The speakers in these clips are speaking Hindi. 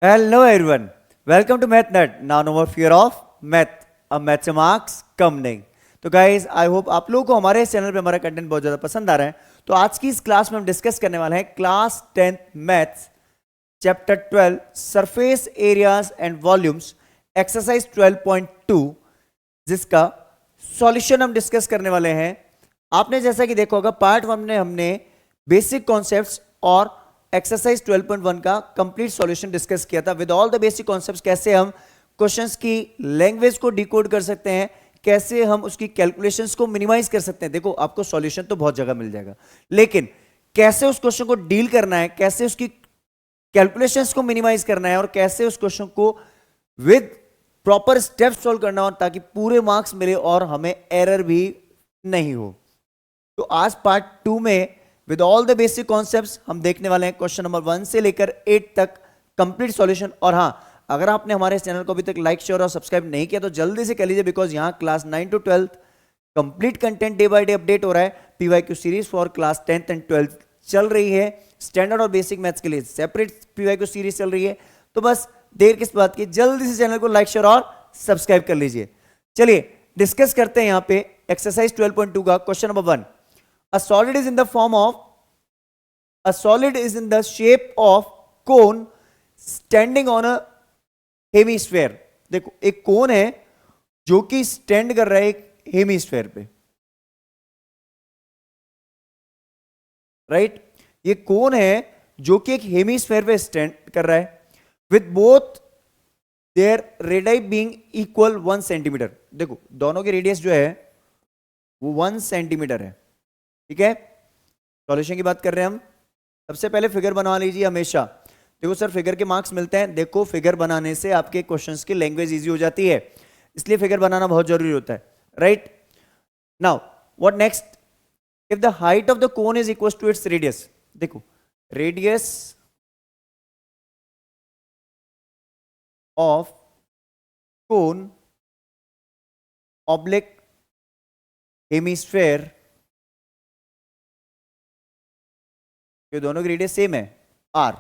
Hello everyone. Welcome to Math Nut. Now no more fear of math. अब मैथ से मार्क्स कम नहीं. तो गाइज आई होप आप लोगों को हमारे इस चैनल पे हमारा कंटेंट बहुत ज्यादा पसंद आ रहा है. तो आज की इस क्लास में हम डिस्कस करने वाले हैं class 10th maths chapter 12 surface areas and volumes exercise 12.2 जिसका सॉल्यूशन हम डिस्कस करने वाले हैं. आपने जैसा कि देखा होगा पार्ट 1 में हमने बेसिक कॉन्सेप्ट्स और एक्सरसाइज 12.1 का कंप्लीट सॉल्यूशन डिस्कस किया था with all the basic concepts. कैसे हम क्वेश्चंस की लैंग्वेज को डिकोड कर सकते हैं, कैसे हम उसकी कैलकुलेशंस को मिनिमाइज कर सकते हैं. देखो आपको सॉल्यूशन तो बहुत जगह मिल जाएगा, लेकिन कैसे उस क्वेश्चन को डील करना है, कैसे उसकी कैलकुलेशंस को मिनिमाइज करना है और कैसे उस क्वेश्चन को विद प्रॉपर स्टेप सॉल्व करना हो ताकि पूरे मार्क्स मिले और हमें एरर भी नहीं हो. तो आज पार्ट 2 में with all the basic concepts हम देखने वाले हैं क्वेश्चन नंबर 1 से लेकर 8 तक कंप्लीट सॉल्यूशन. और हां, अगर आपने हमारे इस चैनल को अभी तक लाइक शेयर और सब्सक्राइब नहीं किया तो जल्दी से कर लीजिए, बिकॉज यहां class 9 to 12 complete content day by day update हो रहा है. PYQ series for class 10th and 12th चल रही है. स्टैंडर्ड और बेसिक मैथ्स के लिए सेपरेट पीवाईक्यू सीरीज चल रही है. तो बस देर किस बात की, जल्दी से चैनल को लाइक शेयर और सब्सक्राइब कर लीजिए. चलिए डिस्कस करते हैं यहां पे एक्सरसाइज 12.2 का question number 1. A solid is in the form of a solid is in the shape of cone standing on a hemisphere. देखो एक कोन है जो कि स्टैंड कर रहा है एक हेमीस्फेयर पे, राइट. ये कोन है जो कि एक हेमीस्फेयर पे स्टैंड कर रहा है with both there radius being equal 1 centimetre. देखो दोनों की रेडियस जो है वो 1 सेंटीमीटर है. ठीक है, सॉल्यूशन की बात कर रहे हैं हम. सबसे पहले फिगर बना लीजिए हमेशा. देखो सर फिगर के मार्क्स मिलते हैं. देखो फिगर बनाने से आपके क्वेश्चंस की लैंग्वेज इजी हो जाती है, इसलिए फिगर बनाना बहुत जरूरी होता है, right. Now what next, if the height of the cone is equal to its radius. देखो radius of cone oblique hemisphere, ये दोनों की रेडियस सेम है आर.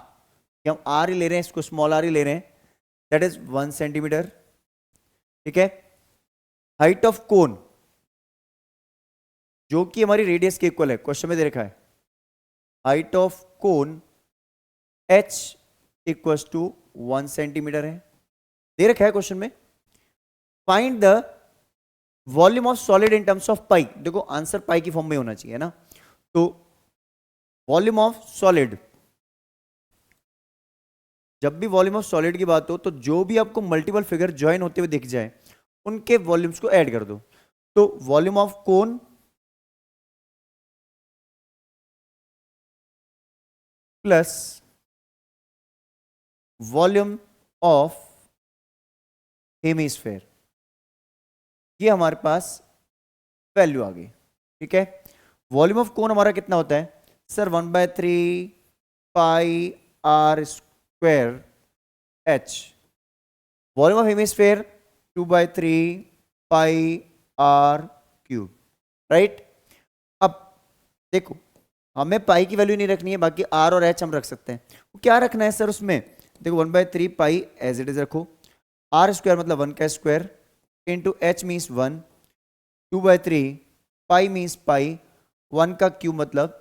हम आर ही ले रहे हैं, इसको स्मॉल आर ही ले रहे हैं, दैट इज 1 सेंटीमीटर. ठीक है, हाइट ऑफ कोन जो कि हमारी रेडियस के इक्वल है, क्वेश्चन में दे रखा है height of cone h equals to 1 centimetre है, दे रखा है क्वेश्चन में. Find the volume of solid in terms of pi. देखो आंसर पाई की फॉर्म में होना चाहिए ना. तो वॉल्यूम ऑफ सॉलिड, जब भी वॉल्यूम ऑफ सॉलिड की बात हो तो जो भी आपको मल्टीपल फिगर ज्वाइन होते हुए दिख जाए उनके वॉल्यूम्स को ऐड कर दो. तो volume of cone plus volume of hemisphere, ये हमारे पास वैल्यू आ गई. ठीक है, वॉल्यूम ऑफ कोन हमारा कितना होता है sir, 1/3 pi are square h. Volume of hemisphere 2/3 pi are cube, right. अब देखो हमें पाई की वैल्यू नहीं रखनी है, बाकी आर और एच हम रख सकते हैं. वो क्या रखना है सर उसमें, देखो 1/3 पाई एज इट इज रखो, आर स्क्वायर मतलब 1 का स्क्वायर इंटू एच मीन्स 1, 2/3 पाई मीन्स पाई, 1 का क्यूब मतलब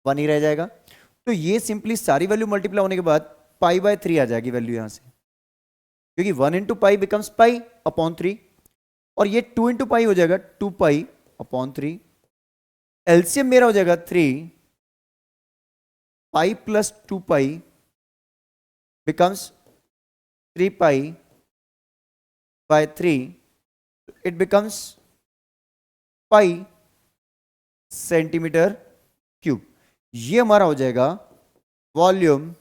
1 ही रह जाएगा. तो ये सिंपली सारी वैल्यू मल्टीप्लाई होने के बाद पाई/3 आ जाएगी वैल्यू यहां से, क्योंकि 1 into pi becomes pi upon 3 और ये 2 इंटू पाई हो जाएगा 2 पाई अपॉन 3. एलसीएम मेरा हो जाएगा 3 pi plus 2 pi becomes 3 pi by 3, it becomes pi centimetre cube. ये हमारा हो जाएगा वॉल्यूम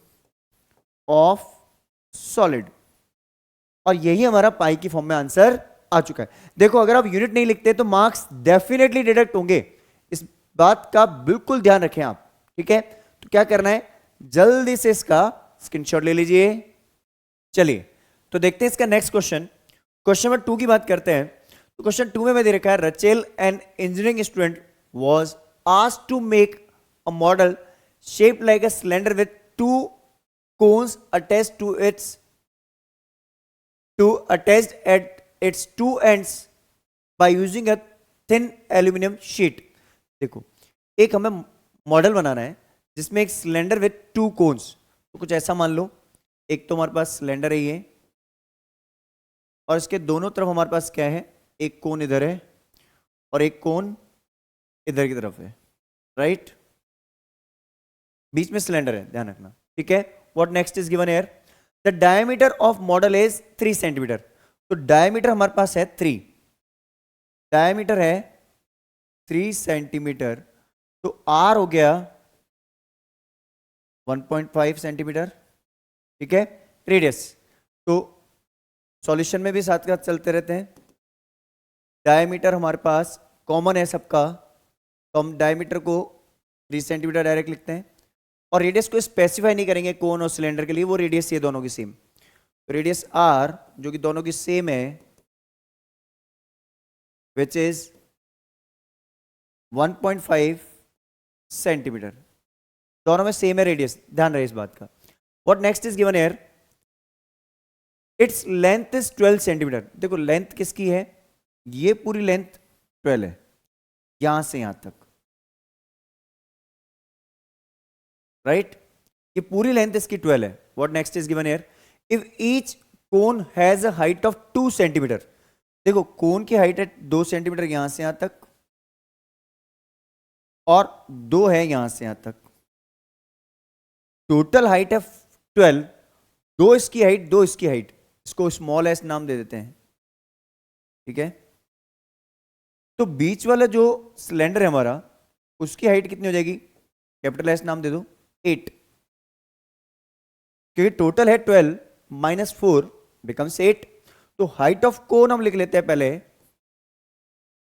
ऑफ सॉलिड और यही हमारा पाई की फॉर्म में आंसर आ चुका है. देखो अगर आप यूनिट नहीं लिखते तो मार्क्स डेफिनेटली डिडक्ट होंगे, इस बात का बिल्कुल ध्यान रखें आप. ठीक है, तो क्या करना है, जल्दी से इसका स्क्रीनशॉट ले लीजिए. चलिए तो देखते हैं इसका नेक्स्ट क्वेश्चन. क्वेश्चन नंबर 2 की बात करते हैं. तो क्वेश्चन 2 में दे रखा है Rachel an engineering student was asked to make a model shaped like a cylinder with two cones attached to its to attached at its two ends by using a thin aluminum sheet. देखो, एक हमें मॉडल बनाना है जिसमें एक सिलेंडर विथ टू कोन्स, तो कुछ ऐसा मान लो, एक तो हमारे पास सिलेंडर है ये, और इसके दोनों तरफ हमारे पास क्या है, एक कोन इधर है और एक कोन इधर की तरफ है, राइट? बीच में सिलेंडर है, ध्यान रखना, ठीक है? What next is given here, the diameter of model is 3 centimetre. तो डायमीटर हमारे पास है 3, डायमीटर है 3 सेंटीमीटर, तो आर हो गया 1.5 सेंटीमीटर, ठीक है? रेडियस, तो सॉल्यूशन में भी साथ साथ चलते रहते हैं। डायमीटर हमारे पास कॉमन है सबका, तो हम डायमीटर को 3 सेंटीमीटर डायरेक्ट लिखते हैं, और रेडियस को स्पेसिफाई नहीं करेंगे कोन और सिलेंडर के लिए, वो रेडियस ये दोनों की सेम, तो रेडियस आर जो कि दोनों की सेम है, विच इज 1.5 सेंटीमीटर, दोनों में सेम है रेडियस, ध्यान रहे इस बात का। What next is given here, its length is 12 centimetre. देखो लेंथ किसकी है, ये पूरी लेंथ 12 है, यहां से यहां तक, राइट? ये पूरी लेंथ इसकी 12 है। What next is given here, if each cone has a height of 2 centimetre. देखो कोन की हाइट है 2 सेंटीमीटर यहां से यहां तक, और 2 है यहां से यहां तक, टोटल हाइट है 12, 2 इसकी हाइट 2 इसकी हाइट, इसको स्मॉल एस नाम दे देते हैं, ठीक है? तो बीच वाला जो सिलेंडर है हमारा, उसकी हाइट कितनी हो जाएगी, कैपिटल एस नाम दे दो 8, क्योंकि टोटल है 12 माइनस 4 बिकम्स 8। तो हाइट ऑफ कोन हम लिख लेते हैं पहले,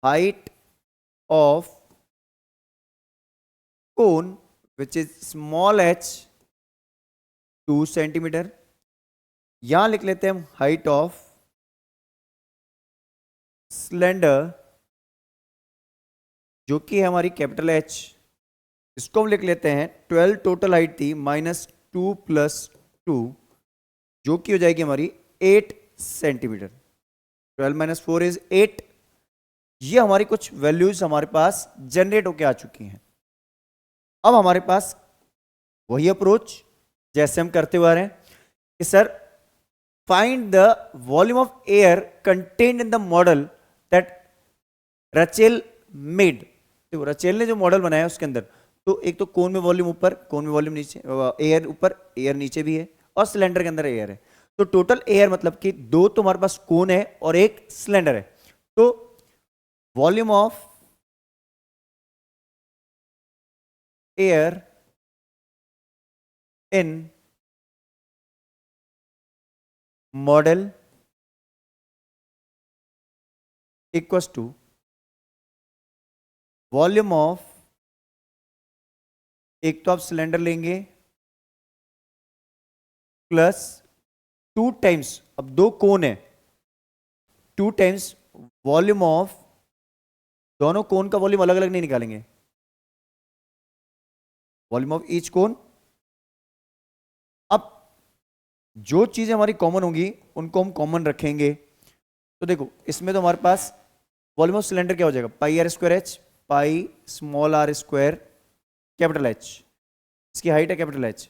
height of cone which is small h 2 centimetre, यहां लिख लेते हैं हम हाइट ऑफ सिलेंडर जो कि है हमारी कैपिटल H, इसको हम लिख लेते हैं 12 टोटल हाइट थी माइनस 2 प्लस 2, जो कि हो जाएगी हमारी 8 सेंटीमीटर। 12 minus 4 is 8। ये हमारी कुछ वैल्यूज हमारे पास जनरेट होके आ चुकी हैं। अब हमारे पास वही अप्रोच जैसे हम करते हुए आ रहे हैं कि sir find the volume of air contained in the model that Rachel made. देखो रचेल ने जो मॉडल बनाया उसके अंदर, तो एक तो कोन में वॉल्यूम ऊपर, कोन में वॉल्यूम नीचे, एयर ऊपर एयर नीचे भी है, और सिलेंडर के अंदर एयर है। तो टोटल एयर मतलब कि 2 तो हमारे पास कोन है और एक सिलेंडर है, तो volume of air in model equals to volume of, एक तो आप सिलेंडर लेंगे प्लस 2 टाइम्स, अब 2 कोन है, 2 टाइम्स वॉल्यूम ऑफ, दोनों कोन का वॉल्यूम अलग अलग नहीं निकालेंगे, वॉल्यूम ऑफ ईच कोन। अब जो चीजें हमारी कॉमन होंगी उनको हम कॉमन रखेंगे। तो देखो इसमें तो हमारे पास वॉल्यूम ऑफ सिलेंडर क्या हो जाएगा, pi are square h, pi small are square capital h, इसकी हाइट है कैपिटल एच,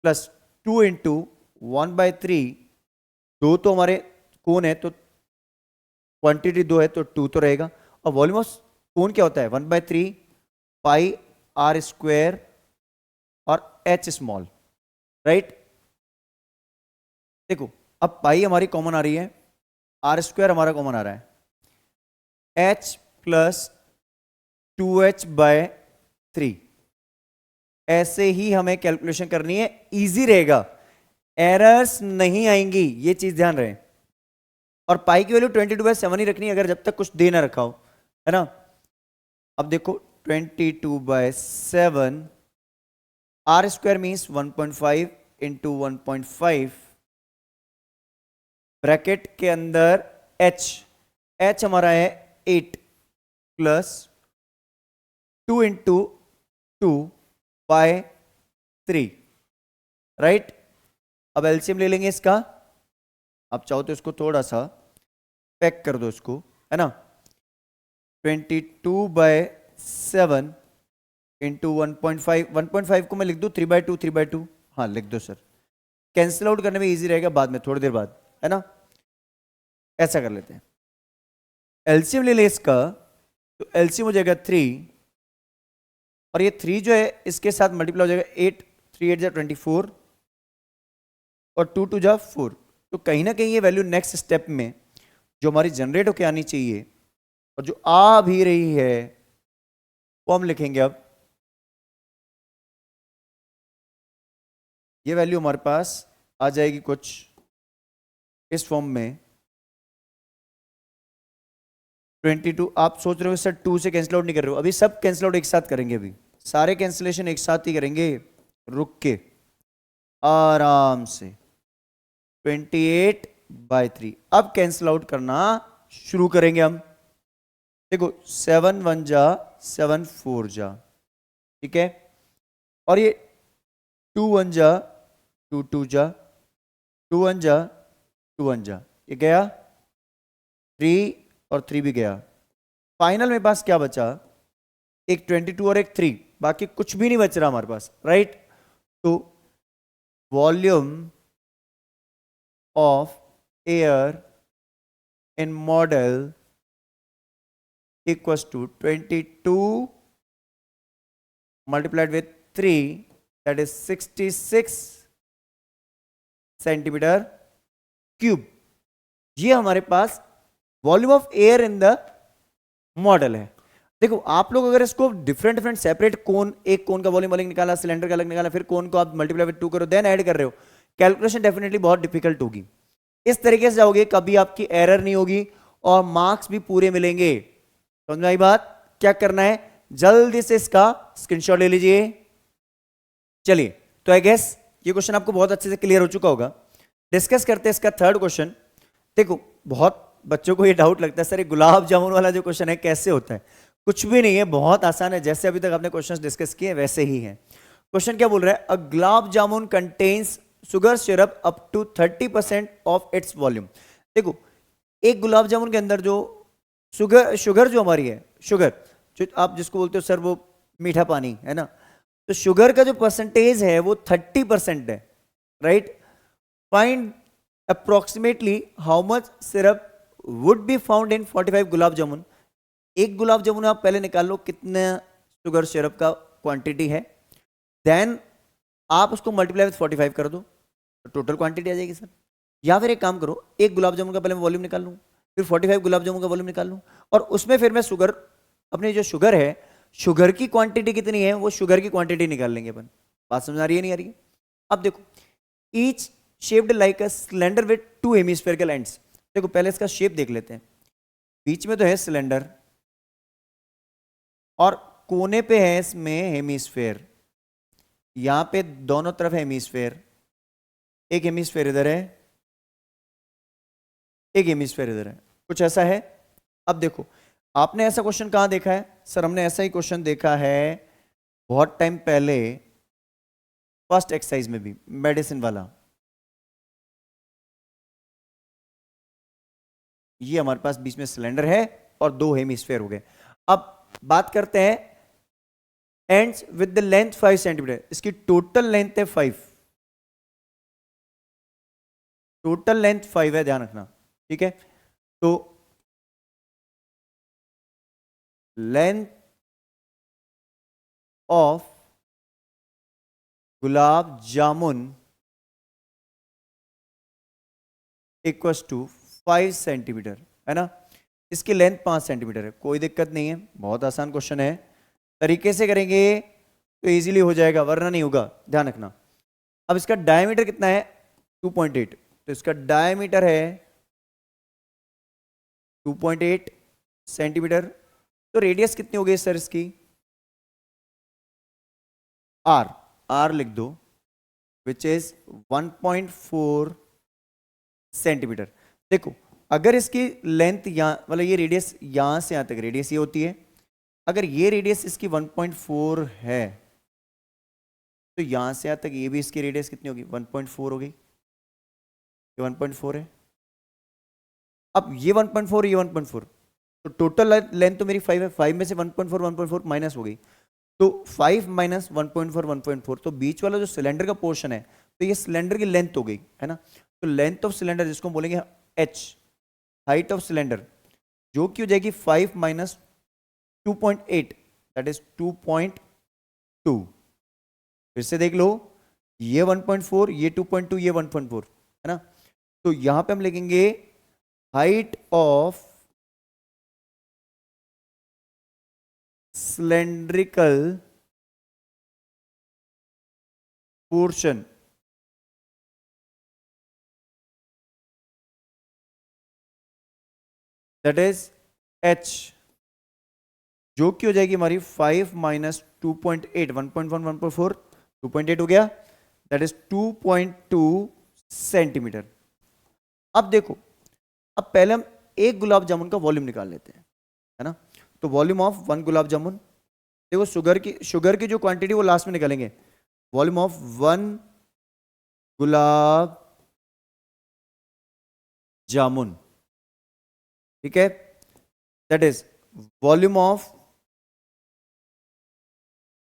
प्लस 2 इंटू 1/3, 2 तो हमारे कोन है तो क्वांटिटी 2 है तो 2 तो रहेगा, और वॉल्यूम ऑफ कोन क्या होता है 1/3 पाई आर स्क्वायर और एच स्मॉल, राइट? देखो अब पाई हमारी कॉमन आ रही है, आर स्क्वायर हमारा कॉमन आ रहा है, एच प्लस 2h/3, ऐसे ही हमें कैलकुलेशन करनी है, इजी रहेगा, एरर्स नहीं आएंगी, ये चीज ध्यान रहे। और पाई की वैल्यू 22/7 ही रखनी है अगर जब तक कुछ दे ना रखा हो, है ना? अब देखो 22/7, are square means 1.5 into 1.5 bracket के अंदर एच हमारा है 8 प्लस 2 इंटू 2/3, राइट? अब एलसीएम ले लेंगे इसका, आप चाहो तो इसको थोड़ा सा पैक कर दो इसको, है ना। 22/7 इंटू 1.5, 1.5 को मैं लिख दूँ 3/2, 3/2, हाँ लिख दो सर, कैंसिल आउट करने में इजी रहेगा बाद में, थोड़ी देर बाद, है ना। ऐसा कर लेते हैं, एलसीएम ले ले इसका, तो एलसीएम हो जाएगा 3, और ये 3 जो है इसके साथ मल्टीप्लाई हो जाएगा 8, 3 8 जा 24, और 2 2 जा 4। तो कहीं ना कहीं ये वैल्यू नेक्स्ट स्टेप में जो हमारी जनरेट होकर आनी चाहिए और जो आ भी रही है वो हम लिखेंगे अब। ये वैल्यू हमारे पास आ जाएगी कुछ इस फॉर्म में 22। आप सोच रहे हो सर 2 से कैंसिल आउट नहीं कर रहे हो, अभी सब कैंसिल आउट एक साथ करेंगे, अभी सारे कैंसिलेशन एक साथ ही करेंगे, रुक के आराम से। 28/3 अब कैंसिल आउट करना शुरू करेंगे हम। देखो 7 1 जा 7 4 जा, ठीक है, और ये 2 1 जा 2 2 जा, 2 1 जा 2 1 जा, ये गया 3 और 3 भी गया। फाइनल में पास क्या बचा, एक 22 और एक 3, बाकी कुछ भी नहीं बच रहा हमारे पास, राइट। तो volume of air in model equals to 22 multiplied with 3, that is 66 centimetre cube. ये हमारे पास volume of air in the model है। देखो आप लोग अगर इसको डिफरेंट डिफरेंट सेपरेट कोन, एक कोन का वॉल्यूम अलग निकाला, सिलेंडर का अलग निकाला, फिर कोन को आप मल्टीप्लाई विद 2 करो, देन ऐड कर रहे हो, कैलकुलेशन डेफिनेटली बहुत डिफिकल्ट होगी। इस तरीके से जाओगे कभी आपकी एरर नहीं होगी और मार्क्स भी पूरे मिलेंगे। समझ में आई बात। क्या करना है, जल्दी से इसका स्क्रीनशॉट ले लीजिए। चलिए, तो आई गेस ये क्वेश्चन आपको बहुत अच्छे से क्लियर हो चुका होगा। डिस्कस करते हैं इसका थर्ड क्वेश्चन। देखो बहुत बच्चों को ये डाउट लगता है सर ये गुलाब जामुन वाला जो क्वेश्चन है कैसे होता है। कुछ भी नहीं है, बहुत आसान है, जैसे अभी तक आपने क्वेश्चन डिस्कस किए वैसे ही है। क्वेश्चन क्या बोल रहा है, a gulab jamun contains sugar syrup up to 30% of its volume. देखो एक गुलाब जामुन के अंदर जो शुगर जो हमारी है, शुगर जो आप जिसको बोलते हो सर वो मीठा पानी है ना, तो शुगर का जो परसेंटेज है वो 30% है, right. Find approximately how much syrup would be found in 45 gulab jamun. एक गुलाब जामुन आप पहले निकाल लो कितना शुगर सिरप का क्वांटिटी है, देन आप उसको मल्टीप्लाई विद 45 कर दो, तो टोटल क्वांटिटी आ जाएगी सर। या फिर एक काम करो, एक गुलाब जामुन का पहले मैं वॉल्यूम निकाल लूँ, फिर 45 गुलाब जामुन का वॉल्यूम निकाल लूँ, और उसमें फिर मैं शुगर, अपनी जो शुगर है, शुगर की क्वांटिटी कितनी है वो शुगर की क्वांटिटी निकाल लेंगे अपन। बात समझ आ रही है नहीं आ रही है। अब देखो each shaped like a cylinder with 2 hemispherical ends. देखो पहले इसका शेप देख लेते हैं। बीच में तो है सिलेंडर और कोने पे है इसमें हेमिस्फेयर, यहां पे दोनों तरफ है हेमिस्फेयर, एक हेमिस्फेयर इधर है, एक हेमिस्फेयर इधर है, कुछ ऐसा है। अब देखो आपने ऐसा क्वेश्चन कहां देखा है, सर हमने ऐसा ही क्वेश्चन देखा है बहुत टाइम पहले, फर्स्ट एक्सरसाइज में भी, मेडिसिन वाला। ये हमारे पास बीच में सिलेंडर है और 2 हेमिस्फेयर हो गए। अब बात करते हैं ends with the length 5 centimetre. इसकी टोटल लेंथ है 5, टोटल लेंथ 5 है, ध्यान रखना, ठीक है। तो length of gulab jamun equals to 5 centimetre, है ना। इसकी लेंथ 5 सेंटीमीटर है, कोई दिक्कत नहीं है, बहुत आसान क्वेश्चन है, तरीके से करेंगे तो इजीली हो जाएगा, वरना नहीं होगा, ध्यान रखना। अब इसका डायमीटर कितना है 2.8, तो इसका डायमीटर है 2.8 सेंटीमीटर। तो रेडियस कितनी हो गई सर इसकी, आर लिख दो, विच इज 1.4 सेंटीमीटर। देखो अगर इसकी लेंथ यहां मतलब ये रेडियस यहां से यहां तक रेडियस ये होती है, अगर ये रेडियस इसकी 1.4 है तो यहां से यहां तक ये भी इसकी रेडियस कितनी होगी 1.4 होगी, ये 1.4 है, अब ये 1.4, ये 1.4, तो टोटल लेंथ तो मेरी 5 है, 5 में से 1.4 माइनस हो गई, तो 5 माइनस 1.4 तो बीच वाला जो सिलेंडर का पोर्शन है, तो ये सिलेंडर की लेंथ हो गई है ना। तो लेंथ ऑफ सिलेंडर जिसको हम बोलेंगे h, हाइट ऑफ सिलेंडर, जो कि हो जाएगी 5 माइनस 2.8, दैट इज 2.2। फिर से देख लो, ये 1.4, ये 2.2, ये 1.4 है ना। तो यहां पे हम लिखेंगे height of cylindrical portion, that is h, जो कि हो जाएगी हमारी 5 माइनस 2.8, 1.1, 1.4, 2.8 हो गया, दैट इज 2.2 सेंटीमीटर। अब देखो, अब पहले हम एक गुलाब जामुन का वॉल्यूम निकाल लेते हैं, है ना। तो volume of one gulab jamun, देखो शुगर की जो क्वांटिटी वो लास्ट में निकालेंगे। Volume of one gulab jamun, ठीक है, दैट इज वॉल्यूम ऑफ,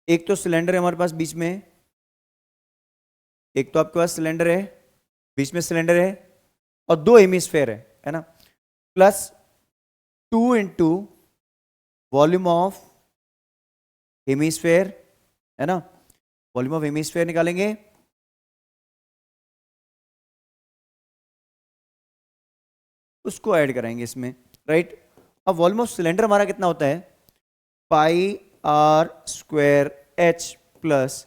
एक तो सिलेंडर है हमारे पास बीच में, एक तो आपके पास सिलेंडर है, बीच में सिलेंडर है, और दो हेमिस्फेयर है ना, plus 2 into volume of hemisphere, है ना। वॉल्यूम ऑफ हेमिस्फेयर निकालेंगे, उसको ऐड कराएंगे इसमें, राइट। अब वॉल्यूम ऑफ सिलेंडर हमारा कितना होता है, pi are square H plus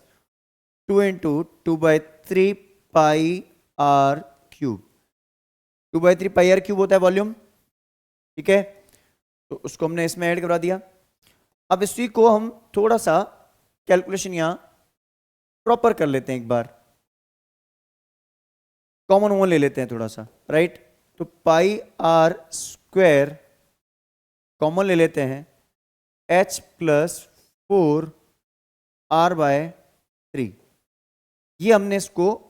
2 into 2/3 pi are cube, 2/3 pi are cube होता है वॉल्यूम, ठीक है। तो उसको हमने इसमें ऐड करा दिया। अब इसी को हम थोड़ा सा कैलकुलेशन यहां प्रॉपर कर लेते हैं, एक बार कॉमन वन ले लेते हैं थोड़ा सा, राइट। तो पाई आर स्क्वायर कॉमन ले लेते हैं, h प्लस 4r/3, ये हमने इसको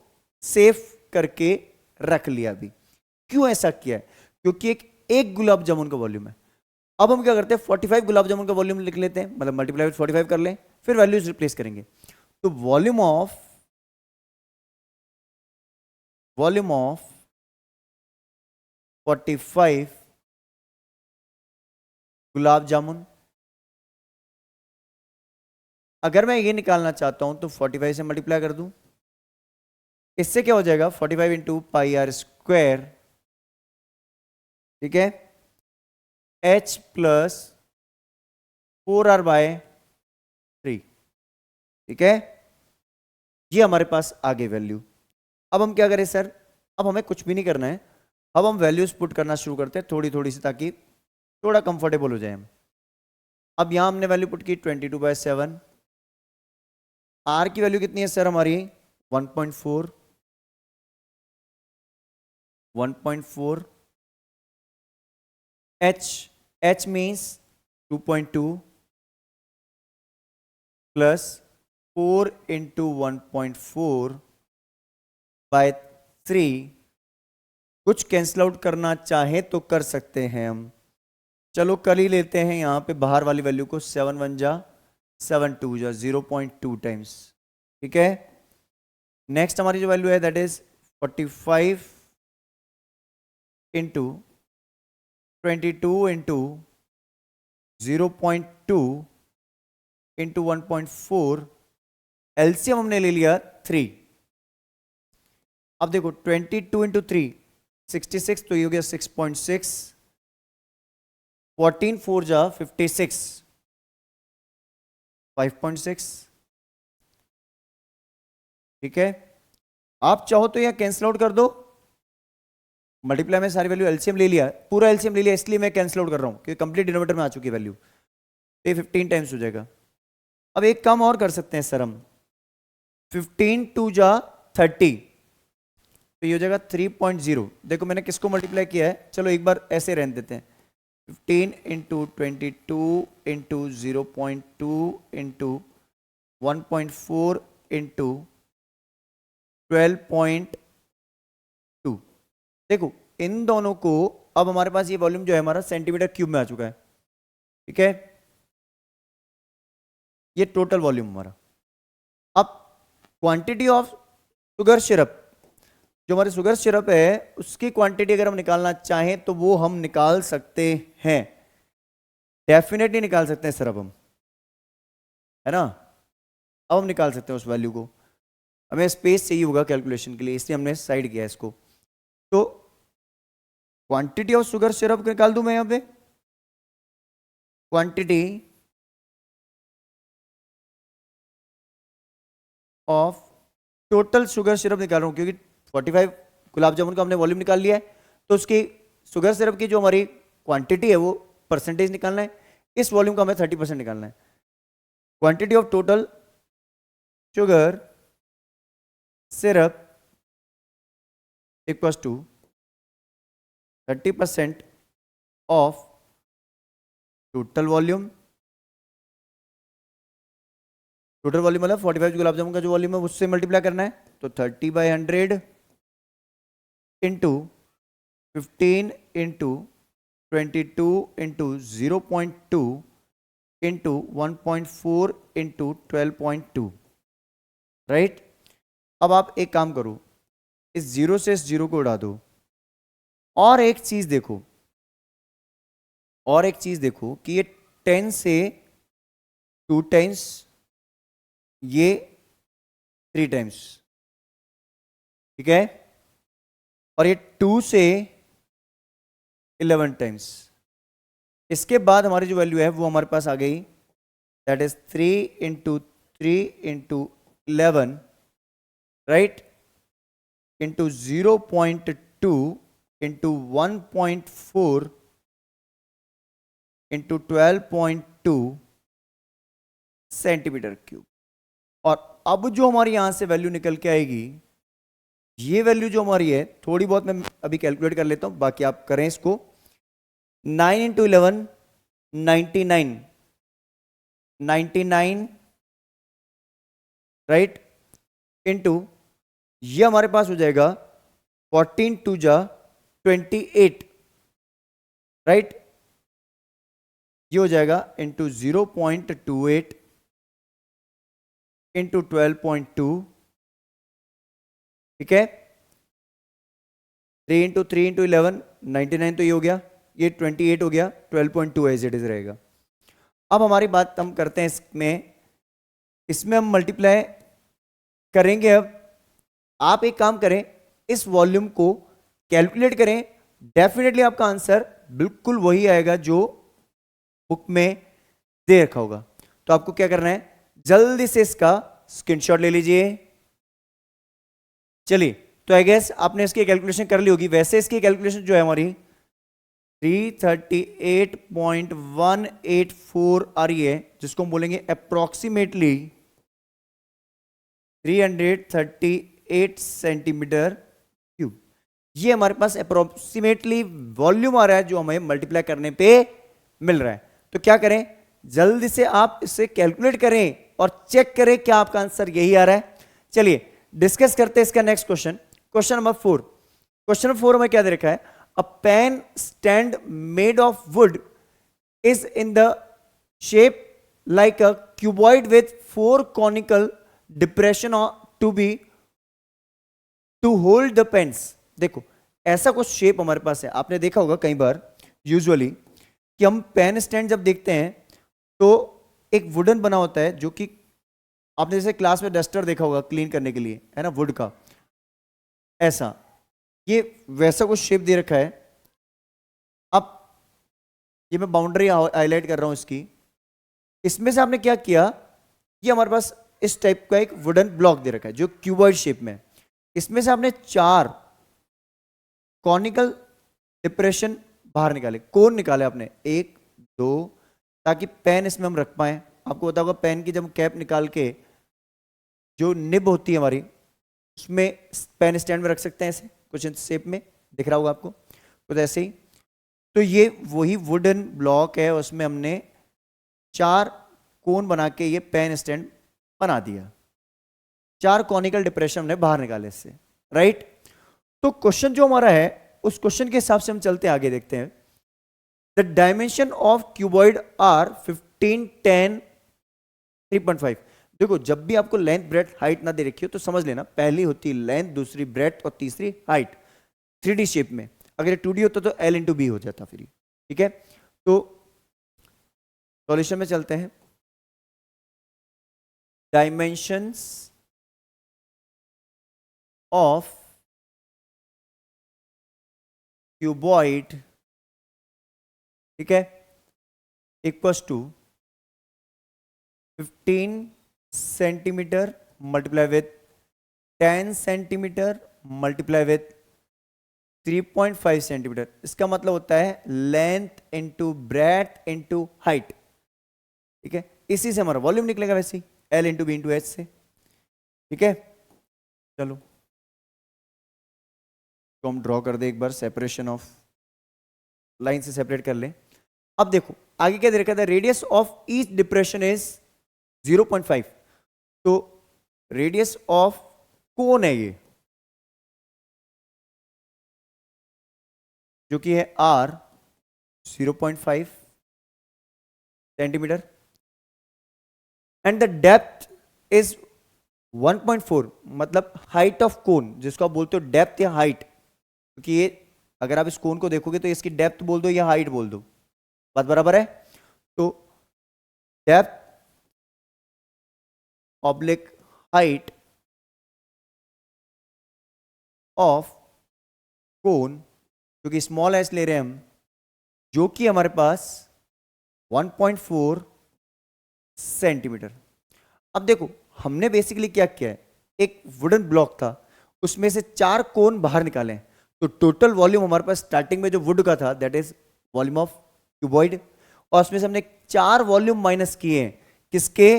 सेफ करके रख लिया। अभी क्यों ऐसा किया है, क्योंकि एक गुलाब जामुन का वॉल्यूम है। अब हम क्या करते हैं, 45 गुलाब जामुन का वॉल्यूम लिख लेते हैं, मतलब मल्टीप्लाई विद 45 कर लें, फिर वैल्यूज रिप्लेस करेंगे। तो वॉल्यूम ऑफ 45 गुलाब जामुन, अगर मैं ये निकालना चाहता हूं तो 45 से मल्टीप्लाई कर दूं, इससे क्या हो जाएगा 45 इंटू पाई आर स्क्वायर, ठीक है, h प्लस 4r/3, ठीक है। ये हमारे पास आ गई वैल्यू। अब हम क्या करें सर, अब हमें कुछ भी नहीं करना है, अब हम वैल्यूज पुट करना शुरू करते हैं थोड़ी थोड़ी सी, ताकि थोड़ा कंफर्टेबल हो जाए हम। अब यहां हमने वैल्यू पुट की 22/7, आर की वैल्यू कितनी है सर हमारी 1.4, 1.4, h मीन्स 2.2 प्लस 4 इंटू 1.4/3, कुछ कैंसिल आउट करना चाहे तो कर सकते हैं हम, चलो कर ही लेते हैं। यहां पे बाहर वाली वैल्यू को 7 1 जा 7 2 जा 0.2 टाइम्स, ठीक है। नेक्स्ट हमारी जो वैल्यू है that is 45 into 22 into 0.2 into 1.4, LCM हमने ले लिया 3। अब देखो 22 इंटू 3 66, तो ये हो गया 6.6, 14 4 जा 56, 5.6, ठीक है। आप चाहो तो यह कैंसिल आउट कर दो, मल्टीप्लाई में सारी वैल्यू एलसीएम ले लिया, पूरा एलसीएम ले लिया, इसलिए मैं कैंसिल आउट कर रहा हूं क्योंकि कंप्लीट डिनोमिनेटर में आ चुकी है वैल्यू, तो ये 15 टाइम्स हो जाएगा। अब एक काम और कर सकते हैं सर हम, 15 2 जा 30, तो ये हो जाएगा 3.0। देखो मैंने किसको मल्टीप्लाई किया है, चलो एक बार ऐसे रहने देते हैं, 15 इंटू 22 इंटू 0.2 इंटू 1.4 इंटू 12.2, देखो इन दोनों को, अब हमारे पास ये वॉल्यूम जो है हमारा सेंटीमीटर क्यूब में आ चुका है, ठीक है, ये टोटल वॉल्यूम हमारा। अब क्वांटिटी ऑफ शुगर सिरप, जो हमारे शुगर सिरप है उसकी क्वांटिटी अगर हम निकालना चाहें तो वो हम निकाल सकते हैं, डेफिनेटली निकाल सकते हैं सर, अब हम, है ना, अब हम निकाल सकते हैं उस वैल्यू को। हमें स्पेस चाहिए होगा कैलकुलेशन के लिए, इसलिए हमने साइड किया इसको। तो क्वांटिटी ऑफ शुगर सिरप निकाल दूं मैं यहां पे, quantity of total sugar syrup निकाल रहा हूं, क्योंकि 45 गुलाब जामुन का हमने वॉल्यूम निकाल लिया है, तो उसकी शुगर सिरप की जो हमारी क्वांटिटी है वो परसेंटेज निकालना है, इस वॉल्यूम का हमें 30% निकालना है। Quantity of total sugar syrup equals to 30% of total volume. Total volume मतलब 45 गुलाब जामुन का जो वॉल्यूम है उससे मल्टीप्लाई करना है, तो 30/100 into 15 into 22 into 0.2 into 1.4 into 12.2, right. अब आप एक काम करो, इस जीरो से इस जीरो को उड़ा दो, और एक चीज देखो, और एक चीज देखो कि ये 10 से 2 टाइम्स, ये 3 टाइम्स, ठीक है, और ये 2 से 11 टाइम्स। इसके बाद हमारी जो वैल्यू है वो हमारे पास आ गई, that is 3 into 3 into 11, right, into 0.2 into 1.4 into 12.2 centimetre cube. और अब जो हमारी यहां से वैल्यू निकल के आएगी, ये वैल्यू जो हमारी है, थोड़ी बहुत मैं अभी कैलकुलेट कर लेता हूं, बाकी आप करें इसको। 9 इंटू 11 99, 99, राइट, इंटू ये हमारे पास हो जाएगा 14 2 जा 28, राइट, ये हो जाएगा इंटू 0.28 इंटू 12.2, ठीक है, 3 इंटू 3 इंटू 11 99, तो ये हो गया, ये 28 हो गया, 12.2 एज इट इज रहेगा। अब हमारी बात हम करते हैं इसमें हम मल्टीप्लाई करेंगे। अब आप एक काम करें, इस वॉल्यूम को कैलकुलेट करें, डेफिनेटली आपका आंसर बिल्कुल वही आएगा जो बुक में दे रखा होगा। तो आपको क्या करना है, जल्दी से इसका स्क्रीनशॉट ले लीजिए। चलिए, तो आई गेस आपने इसकी कैलकुलेशन कर ली होगी। वैसे इसकी कैलकुलेशन जो है हमारी 338.184 आ रही है, जिसको हम बोलेंगे अप्रोक्सीमेटली 338 सेंटीमीटर क्यूब। ये हमारे पास अप्रोक्सीमेटली वॉल्यूम आ रहा है जो हमें मल्टीप्लाई करने पे मिल रहा है। तो क्या करें, जल्दी से आप इसे कैलकुलेट करें और चेक करें क्या आपका आंसर यही आ रहा है। चलिए डिस्कस करते हैं इसका next question, question number 4। Question number 4 में क्या दे रखा है, a pen stand made of wood is in the shape like a cuboid with 4 conical depression to hold the pens. देखो ऐसा कुछ शेप हमारे पास है, आपने देखा होगा कई बार यूजुअली कि हम पेन स्टैंड जब देखते हैं तो एक वुडन बना होता है, जो कि आपने जैसे क्लास में डस्टर देखा होगा क्लीन करने के लिए, है ना, वुड का, ऐसा ये वैसा कुछ शेप दे रखा है। अब ये मैं बाउंड्री हाईलाइट कर रहा हूं इसकी, इसमें से आपने क्या किया, ये हमारे पास इस टाइप का एक वुडन ब्लॉक दे रखा है जो क्यूबॉइड शेप में है। इसमें से आपने 4 कॉनिकल डिप्रेशन बाहर निकाले, कोन निकाले आपने 1 2, ताकि पेन इसमें हम रख पाए। आपको पता होगा पेन की जब कैप निकाल के जो निब होती है हमारी, उसमें पेन स्टैंड में रख सकते हैं, ऐसे कुछ इस शेप में दिख रहा होगा आपको, कुछ ऐसे ही। तो ये वही वुडन ब्लॉक है, उसमें हमने 4 कोन बना के ये पेन स्टैंड बना दिया। 4 कॉनिकल डिप्रेशन हमने बाहर निकाले इससे, राइट। तो क्वेश्चन जो हमारा है उस क्वेश्चन के हिसाब से हम चलते हैं, आगे देखते हैं। The dimension of cuboid are 15, 10, 3.5। देखो जब भी आपको लेंथ ब्रेथ हाइट ना दे रखी हो तो समझ लेना पहली होती है लेंथ, दूसरी ब्रेथ और तीसरी हाइट 3D शेप में। अगर 2D होता तो L इंटू बी हो जाता फिर। ठीक है, तो सॉल्यूशन में चलते हैं। डायमेंशंस ऑफ क्यूबॉइड, ठीक है, equals to 15 centimetre multiply with 10 centimetre multiply with 3.5 centimetre. इसका मतलब होता है length into breadth into height. ठीक है, इसी से हमारा वॉल्यूम निकलेगा वैसे ही, L into b into h से। ठीक है, चलो तो हम ड्रॉ कर दे एक बार, सेपरेशन ऑफ लाइन से सेपरेट कर ले। अब देखो आगे क्या दे रखा था, radius of each depression is 0.5। तो रेडियस ऑफ कोन है ये, जो कि है R 0.5 centimetre, and the depth is 1.4। मतलब हाइट ऑफ कोन, जिसको आप बोलते हो डेप्थ या हाइट, क्योंकि ये अगर आप इस कोन को देखोगे तो इसकी डेप्थ बोल दो या हाइट बोल दो, बात बराबर है। तो डेप्थ ऑब्लिक हाइट ऑफ कोन, क्योंकि स्मॉल एच ले रहे हैं हम, जो कि हमारे पास 1.4 सेंटीमीटर। अब देखो हमने बेसिकली क्या किया है, एक वुडन ब्लॉक था, उसमें से 4 कोन बाहर निकाले। तो टोटल वॉल्यूम हमारे पास स्टार्टिंग में जो वुड का था that is volume of cuboid, और उसमें से हमने 4 वॉल्यूम माइनस किए हैं, किसके,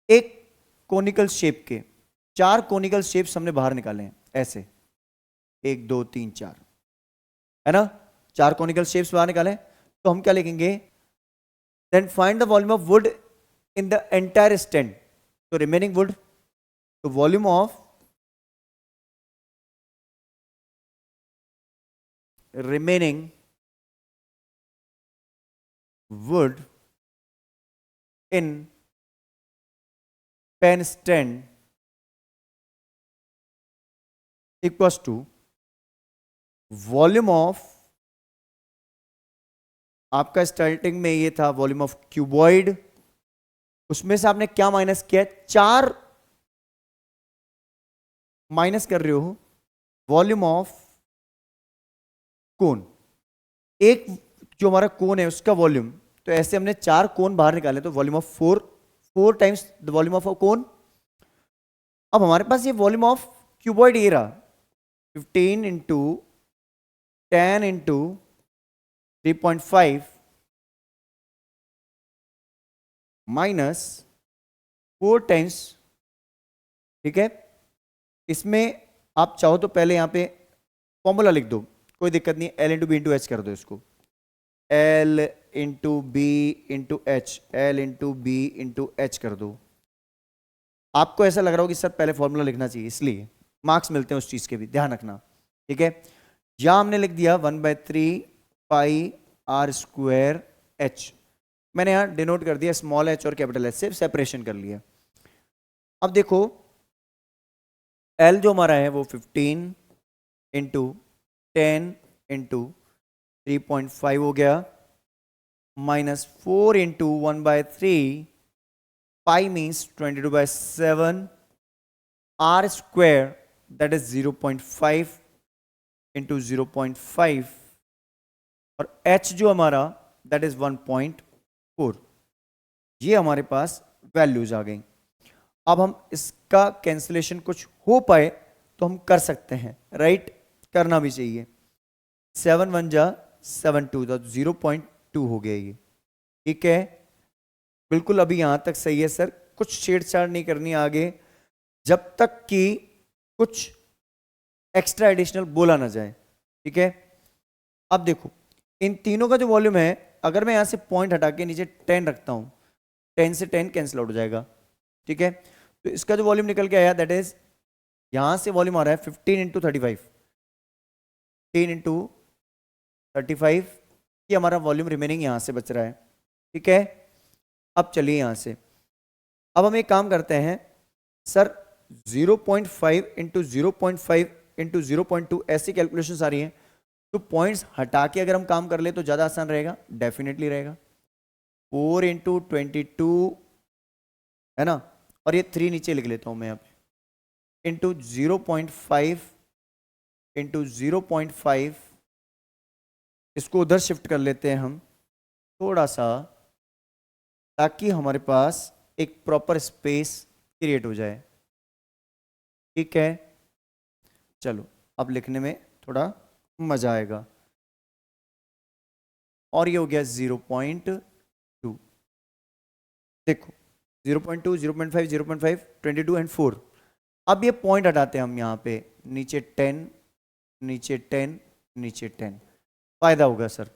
एक कोनिकल शेप के। 4 कोनिकल शेप्स हमने बाहर निकाले हैं ऐसे, 1 2 3 4, है ना, 4 कोनिकल शेप्स बाहर निकाले। तो हम क्या लिखेंगे, then find the volume of wood in the entire stand. तो रिमेनिंग वुड, तो volume of remaining wood in pen stand equals to volume of, आपका स्टार्टिंग में ये था वॉल्यूम ऑफ क्यूबॉइड, उसमें से आपने क्या माइनस किया, 4 माइनस कर रहे हो वॉल्यूम ऑफ कोन। एक जो हमारा कोन है उसका वॉल्यूम, तो ऐसे हमने 4 कोन बाहर निकाले, तो volume of 4 times the volume of a cone. अब हमारे पास ये वॉल्यूम ऑफ क्यूबॉइड ये रहा, 15 इंटू 10 इंटू 3.5 माइनस 4 टाइम्स। ठीक है, इसमें आप चाहो तो पहले यहां पे फॉर्मूला लिख दो, कोई दिक्कत नहीं, L into b into h कर दो इसको, L into b into h, L into b into h कर दो। आपको ऐसा लग रहा हो कि सर पहले फॉर्मूला लिखना चाहिए, इसलिए मार्क्स मिलते हैं उस चीज के भी, ध्यान रखना। ठीक है, यहां हमने लिख दिया 1/3 पाई आर स्क्वायर एच, मैंने यहां डिनोट कर दिया स्मॉल एच और कैपिटल एच से सेपरेशन कर लिया। अब देखो L जो हमारा है वो 15 इंटू 10 इंटू 3.5 हो गया, minus 4 into 1/3 pi means 22/7 are square that is 0.5 into 0.5, और h जो हमारा दैट इज 1.4। ये हमारे पास वैल्यूज आ गई। अब हम इसका कैंसिलेशन कुछ हो पाए तो हम कर सकते हैं, राइट, करना भी चाहिए। 7 1 जा 7 2, 0.2 हो गया ये। ठीक है, बिल्कुल अभी यहां तक सही है सर, कुछ छेड़छाड़ नहीं करनी आगे, जब तक कि कुछ एक्स्ट्रा एडिशनल बोला ना जाए। ठीक है, अब देखो इन तीनों का जो वॉल्यूम है, अगर मैं यहां से पॉइंट हटा के नीचे 10 रखता हूं, 10 से 10 कैंसिल आउट हो जाएगा। ठीक है, तो इसका जो वॉल्यूम निकल के आया दैट इज यहां से वॉल्यूम आ रहा है 15 इंटू 35, 15 इंटू 35, ये हमारा वॉल्यूम रिमेनिंग यहां से बच रहा है, ठीक है। अब चलिए यहां से, अब हम एक काम करते हैं सर, 0.5 इंटू 0.5 इंटू 0.2 ऐसी कैलकुलेशन आ रही हैं, तो पॉइंट्स हटा के अगर हम काम कर ले तो ज़्यादा आसान रहेगा, डेफिनेटली रहेगा। 4 इंटू 22 है ना, और ये 3 नीचे लिख लेता हूं मैं यहाँ पे, इंटू 0.5 इंटू 0.5, इसको उधर शिफ्ट कर लेते हैं हम थोड़ा सा, ताकि हमारे पास एक प्रॉपर स्पेस क्रिएट हो जाए, ठीक है। चलो अब लिखने में थोड़ा मजा आएगा, और ये हो गया 0.2, देखो 0.2 0.5 0.5 22 एंड 4। अब ये पॉइंट हटाते हैं हम यहाँ पे, नीचे 10 नीचे 10 नीचे 10, फायदा होगा सर।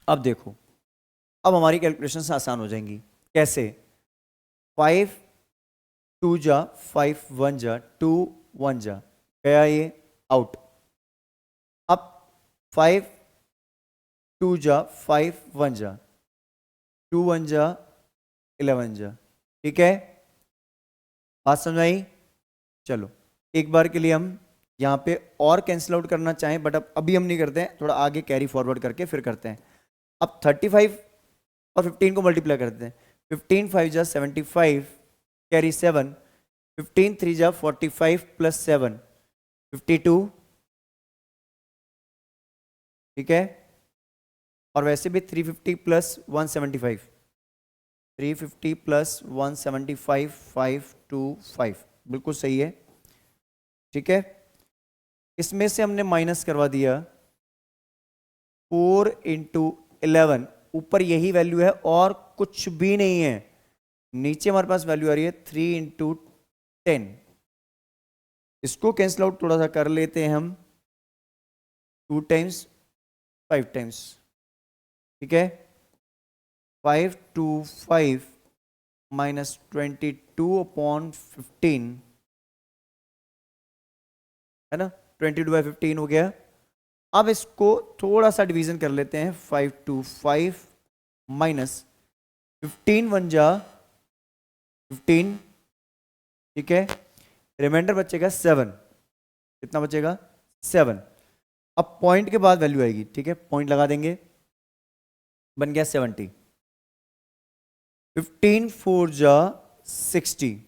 अब देखो, अब हमारी कैलकुलेशन आसान हो जाएंगी, कैसे? 5 2 जा 5 1 जा 2 1 जा, गया ये आउट। अब 5 2 जा 5 1 जा 2 1 जा 11 जा, ठीक है, बात समझ आई? चलो एक बार के लिए हम यहाँ पे और कैंसिल आउट करना चाहें, बट अब अभी हम नहीं करते हैं, थोड़ा आगे कैरी फॉरवर्ड करके फिर करते हैं। अब 35 और 15 को मल्टीप्लाई करते हैं, 15 5 जा 75 कैरी 7, 15 3 जा 45 प्लस 7 52, ठीक है। और वैसे भी 350 प्लस 175, 350 प्लस 175 525, बिल्कुल सही है, ठीक है। इसमें से हमने माइनस करवा दिया 4 इंटू 11, ऊपर यही वैल्यू है और कुछ भी नहीं है, नीचे हमारे पास वैल्यू आ रही है 3 इंटू 10। इसको कैंसिल आउट थोड़ा सा कर लेते हैं हम, 2 टाइम्स 5 टाइम्स, ठीक है। 5 2 5 माइनस 22/15 है ना, 22/15 हो गया। अब इसको थोड़ा सा डिवीजन कर लेते हैं, 5 2 5 माइनस 15 1 जा 15, ठीक है, रिमाइंडर बचेगा 7, कितना बचेगा 7। अब पॉइंट के बाद वैल्यू आएगी, ठीक है, पॉइंट लगा देंगे, बन गया 70, 15 4 जा 60,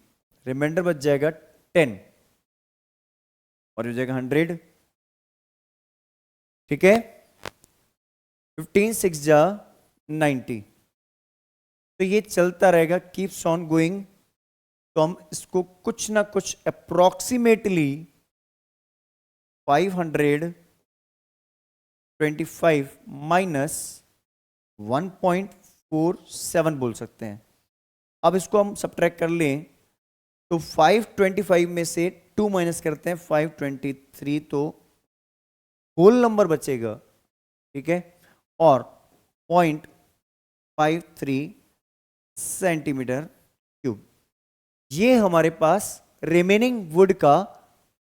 रिमाइंडर बच जाएगा 10 और हो जाएगा 100, ठीक है। 15 6 जा 90, तो ये चलता रहेगा, कीप्स ऑन गोइंग। तो हम इसको कुछ ना कुछ अप्रोक्सीमेटली 525 माइनस 1.47 बोल सकते हैं। अब इसको हम सब्ट्रैक्ट कर लें तो 525 में से 2 माइनस करते हैं 523, तो होल नंबर बचेगा, ठीक है, और 0.53 सेंटीमीटर क्यूब, ये हमारे पास रिमेनिंग वुड का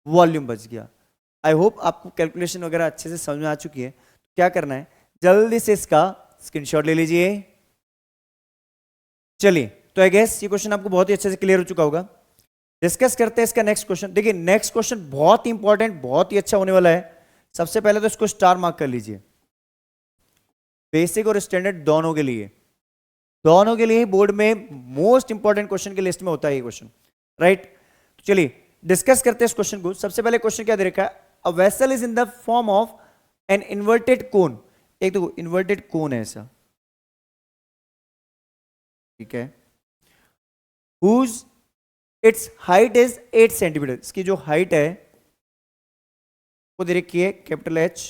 वॉल्यूम बच गया। आई होप आपको कैलकुलेशन वगैरह अच्छे से समझ में आ चुकी है। तो क्या करना है, जल्दी से इसका स्क्रीनशॉट ले लीजिए। चलिए, तो आई गेस ये क्वेश्चन आपको बहुत ही अच्छे से क्लियर हो चुका होगा। डिस्कस करते हैं इसका नेक्स्ट क्वेश्चन। देखिए नेक्स्ट क्वेश्चन बहुत ही इंपॉर्टेंट, बहुत ही अच्छा होने वाला है। सबसे पहले तो इसको स्टार मार्क कर लीजिए, बेसिक और स्टैंडर्ड दोनों के लिए, दोनों के लिए बोर्ड में मोस्ट इंपॉर्टेंट क्वेश्चन की लिस्ट में होता है ये क्वेश्चन, राइट। तो चलिए डिस्कस करते हैं इस क्वेश्चन को। सबसे पहले क्वेश्चन क्या दे रखा है, a vessel is in the form of an inverted cone. एक देखो इन्वर्टेड कोन है ऐसा, ठीक है, whose its height is 8 centimetre. इसकी जो हाइट है वो दे रखी है कैपिटल H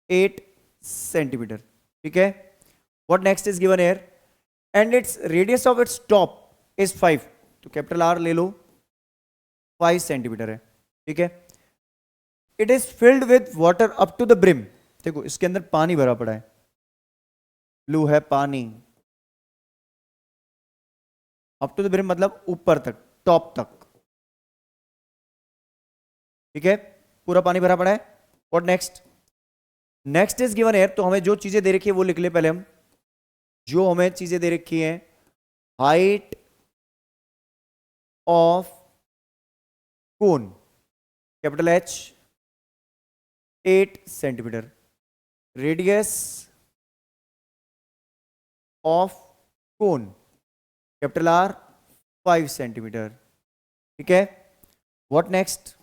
8 सेंटीमीटर, ठीक है। What next is given here, and its radius of its top is 5, तो कैपिटल R ले लो, 5 सेंटीमीटर है, ठीक है। It is filled with water up to the brim. देखो इसके अंदर पानी भरा पड़ा है, ब्लू है पानी, अप टू द ब्रिम मतलब ऊपर तक, टॉप तक, ठीक है, पूरा पानी भरा पड़ा है। और next, next is given air. तो हमें जो चीजें दे रखी है वो लिख ले पहले हम। जो हमें चीजें दे रखी हैं, height of cone capital H 8 centimetre, radius of cone capital R 5 centimetre. ठीक है, व्हाट नेक्स्ट,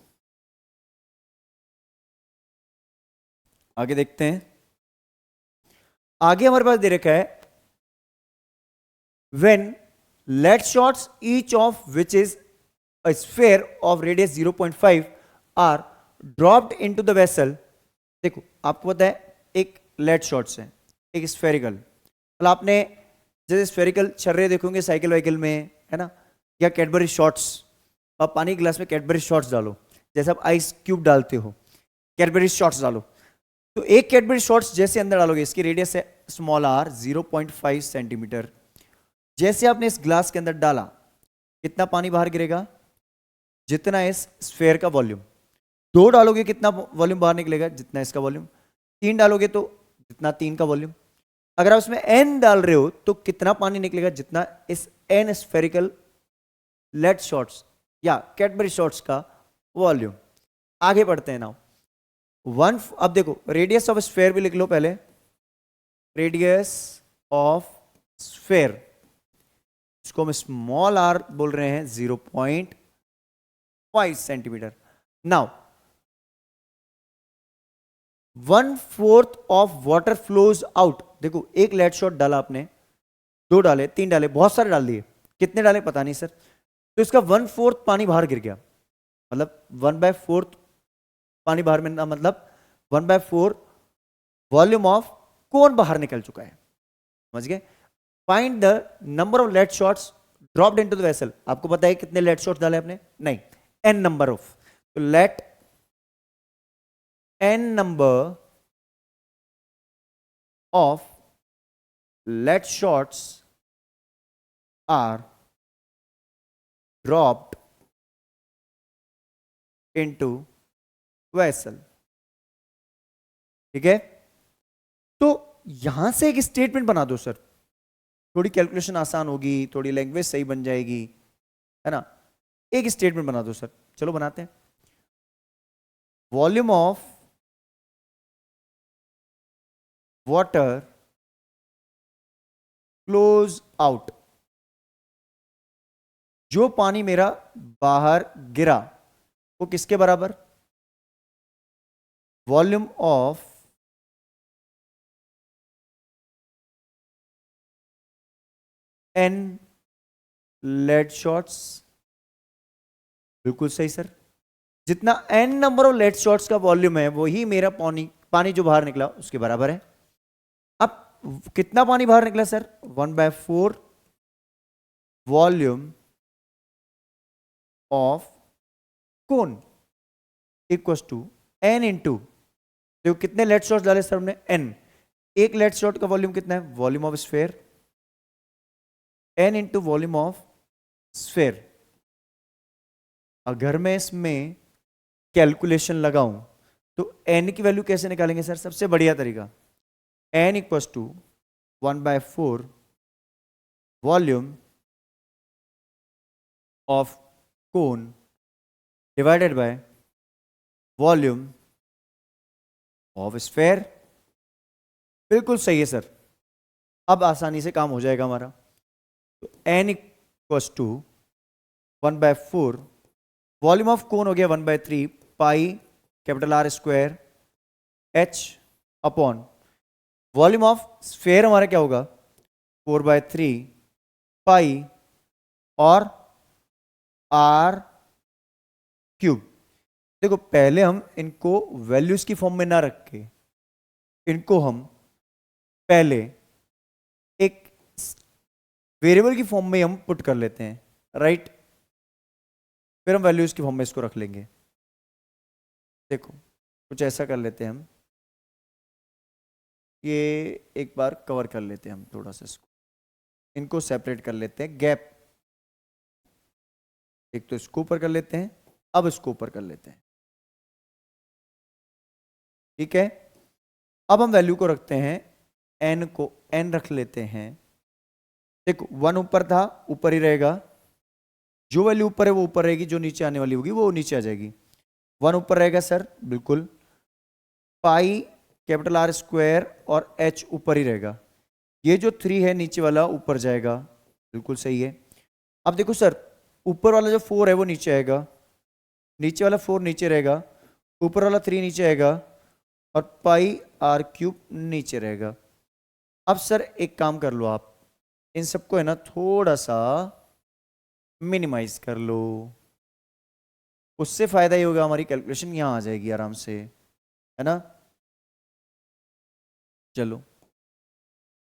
आगे देखते हैं। आगे हमारे पास दे रखा है, when lead shots each of which is a sphere of radius 0.5 are dropped into the vessel। देखो आपको पता है एक लेड शॉट्स है, एक स्फेरिकल। मतलब आपने जैसे स्फेरिकल छर्रे देखोगे साइकिल वाइकिल में, है ना, या कैडबरी शॉट्स। आप पानी गिलास में कैडबरी शॉट्स डालो, जैसे आप आइस क्यूब डालते हो, कैडबरी शॉट्स डालो। तो एक कैडबरी शॉट्स जैसे अंदर डालोगे, इसकी रेडियस है स्मॉल आर 0.5 सेंटीमीटर। जैसे आपने इस ग्लास के अंदर डाला, कितना पानी बाहर गिरेगा, जितना इस स्फेयर का वॉल्यूम। दो डालोगे कितना वॉल्यूम बाहर निकलेगा, जितना इसका वॉल्यूम। तीन डालोगे तो जितना तीन का वॉल्यूम। अगर आप उसमें एन डाल रहे हो तो कितना पानी निकलेगा, जितना इस एन स्फेरिकल लेड शॉट्स या कैडबरी शॉट्स का वॉल्यूम। आगे बढ़ते हैं नाउ। अब देखो रेडियस ऑफ स्फेयर भी लिख लो पहले। रेडियस ऑफ स्फेयर, इसको हम स्मॉल आर बोल रहे हैं, 0.5 centimetre. Now 1/4 of water flows out. देखो एक लेड शॉट डाला आपने, दो डाले, तीन डाले, बहुत सारे डाल दिए, कितने डाले पता नहीं सर। तो इसका 1/4 पानी बाहर गिर गया, मतलब 1/4 पानी बाहर में, मतलब 1/4 वॉल्यूम ऑफ कोन बाहर निकल चुका है। समझ गए। Find the number of lead shots dropped into the vessel. आपको पता है कितने लेड शॉट्स डाले आपने, नहीं, एन नंबर ऑफ। तो let n number of lead shots are dropped into vessel. ठीक है, तो यहां से एक स्टेटमेंट बना दो सर, थोड़ी कैलकुलेशन आसान होगी, थोड़ी लैंग्वेज सही बन जाएगी, है ना। एक स्टेटमेंट बना दो सर, चलो बनाते हैं। Volume of water flows out, जो पानी मेरा बाहर गिरा वो किसके बराबर, volume of n lead shots. बिल्कुल सही सर, जितना n number of lead shots का वॉल्यूम है वही मेरा पानी जो बाहर निकला उसके बराबर है। अब कितना पानी बाहर निकला sir, 1/4 volume of cone equals to n into, देखो कितने लेड शॉट्स डाले सर हमने, एन। एक लेड शॉट का वॉल्यूम कितना है, volume of sphere, n into volume of sphere. अगर मैं इसमें कैलकुलेशन लगाऊं तो एन की वैल्यू कैसे निकालेंगे सर, सबसे बढ़िया तरीका, n equals to 1/4 volume of cone divided by volume of sphere. बिल्कुल सही है सर, अब आसानी से काम हो जाएगा हमारा। तो n equals to 1/4 volume of cone हो गया 1/3 pi capital R square H upon volume of sphere हमारा क्या होगा, 4/3 पाई और आर क्यूब। देखो पहले हम इनको वैल्यूज की फॉर्म में ना रख के, इनको हम पहले एक वेरिएबल की फॉर्म में हम पुट कर लेते हैं, राइट। फिर हम वैल्यूज की फॉर्म में इसको रख लेंगे। देखो कुछ ऐसा कर लेते हैं हम, ये एक बार कवर कर लेते हैं हम थोड़ा सा इसको, इनको सेपरेट कर लेते हैं, गैप एक तो इसको ऊपर कर लेते हैं, अब इसको ऊपर कर लेते हैं। ठीक है, अब हम वैल्यू को रखते हैं, n को n रख लेते हैं। देखो 1 ऊपर था, ऊपर ही रहेगा, जो वैल्यू ऊपर है वो ऊपर रहेगी, जो नीचे आने वाली होगी वो नीचे आ जाएगी। 1 ऊपर रहेगा सर, बिल्कुल। पाई कैपिटल R स्क्वायर और h ऊपर ही रहेगा। ये जो 3 है नीचे वाला ऊपर जाएगा, बिल्कुल सही है। अब देखो सर, ऊपर वाला जो 4 है वो नीचे आएगा, नीचे वाला 4 नीचे रहेगा, ऊपर वाला 3 नीचे आएगा और पाई R क्यूब नीचे रहेगा। अब सर एक काम कर लो, आप इन सबको है ना थोड़ा सा मिनिमाइज कर लो, उससे फायदा ये होगा हमारी कैलकुलेशन यहां आ जाएगी आराम से, है ना। चलो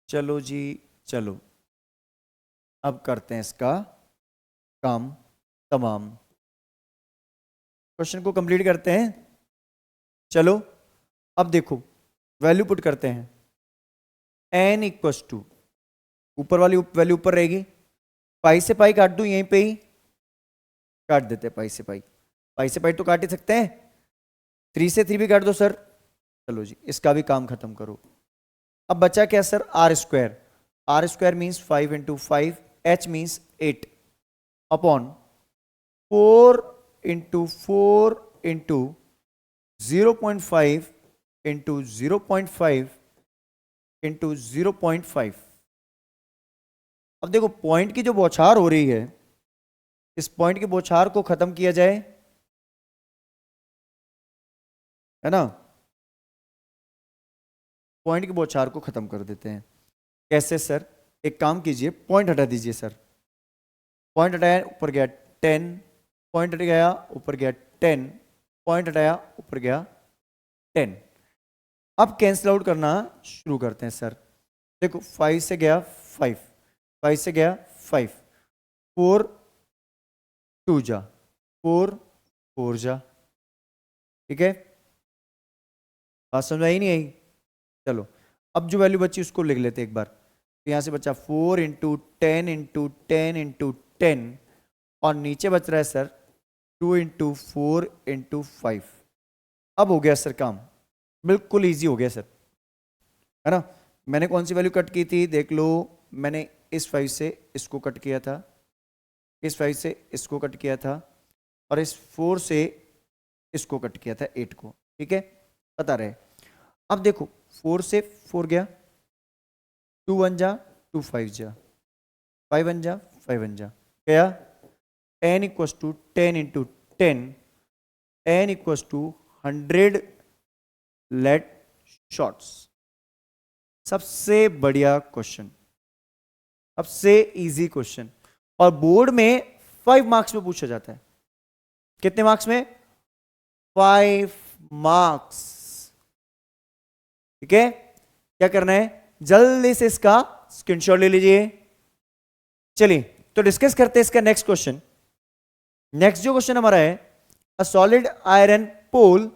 चलो जी, चलो अब करते हैं इसका काम तमाम, क्वेश्चन को कंप्लीट करते हैं। चलो अब देखो, वैल्यू पुट करते हैं, n इक्वस टू, ऊपर वाली वैल्यू ऊपर रहेगी, पाई से पाई काट दूं, यहीं पे ही काट देते हैं, पाई से पाई, पाई से पाई तो काट ही सकते हैं, 3 से 3 भी काट दो सर। चलो जी, इसका भी काम खत्म करो। अब बचा क्या sir, R square, R square means 5 into 5, H means 8 upon 4 into 4 into 0.5 into 0.5 into 0.5। अब देखो पॉइंट की जो बौछार हो रही है, इस पॉइंट की बौछार को खत्म किया जाए, है ना, पॉइंट की बौछार को खत्म कर देते हैं। कैसे सर, एक काम कीजिए, पॉइंट हटा दीजिए सर, पॉइंट हटाया ऊपर गया 10, पॉइंट हट गया ऊपर गया 10, पॉइंट हटाया ऊपर गया 10। अब कैंसिल आउट करना शुरू करते हैं सर। देखो 5 से गया 5, 5 से गया 5, 4 2 जा 4, 4 जा, ठीक है, बात समझ आई नहीं आई। चलो अब जो वैल्यू बची उसको लिख लेते एक बार, तो यहां से बचा 4 इंटू 10 इंटू 10 इंटू 10, और नीचे बच रहा है सर 2 इंटू 4 इंटू 5। अब हो गया सर काम, बिल्कुल इजी हो गया सर, है ना। मैंने कौन सी वैल्यू कट की थी देख लो, मैंने इस 5 से इसको कट किया था, इस 5 से इसको कट किया था, और इस 4 से इसको कट किया था 8 को, ठीक है, बता रहे। अब देखो 4 से 4 गया, 2 1 जा 2 5 जा, 5 1 जा 5 1 जा, गया n equals to 10 into 10, n equals to 100 lead shots. सबसे बढ़िया क्वेश्चन, सबसे इजी क्वेश्चन, और बोर्ड में 5 मार्क्स में पूछा जाता है। कितने मार्क्स में, 5 मार्क्स, ठीक है। क्या करना है, जल्दी से इसका स्क्रीनशॉट ले लीजिए। चलिए तो डिस्कस करते हैं इसका नेक्स्ट क्वेश्चन। नेक्स्ट जो क्वेश्चन हमारा है, a solid iron pole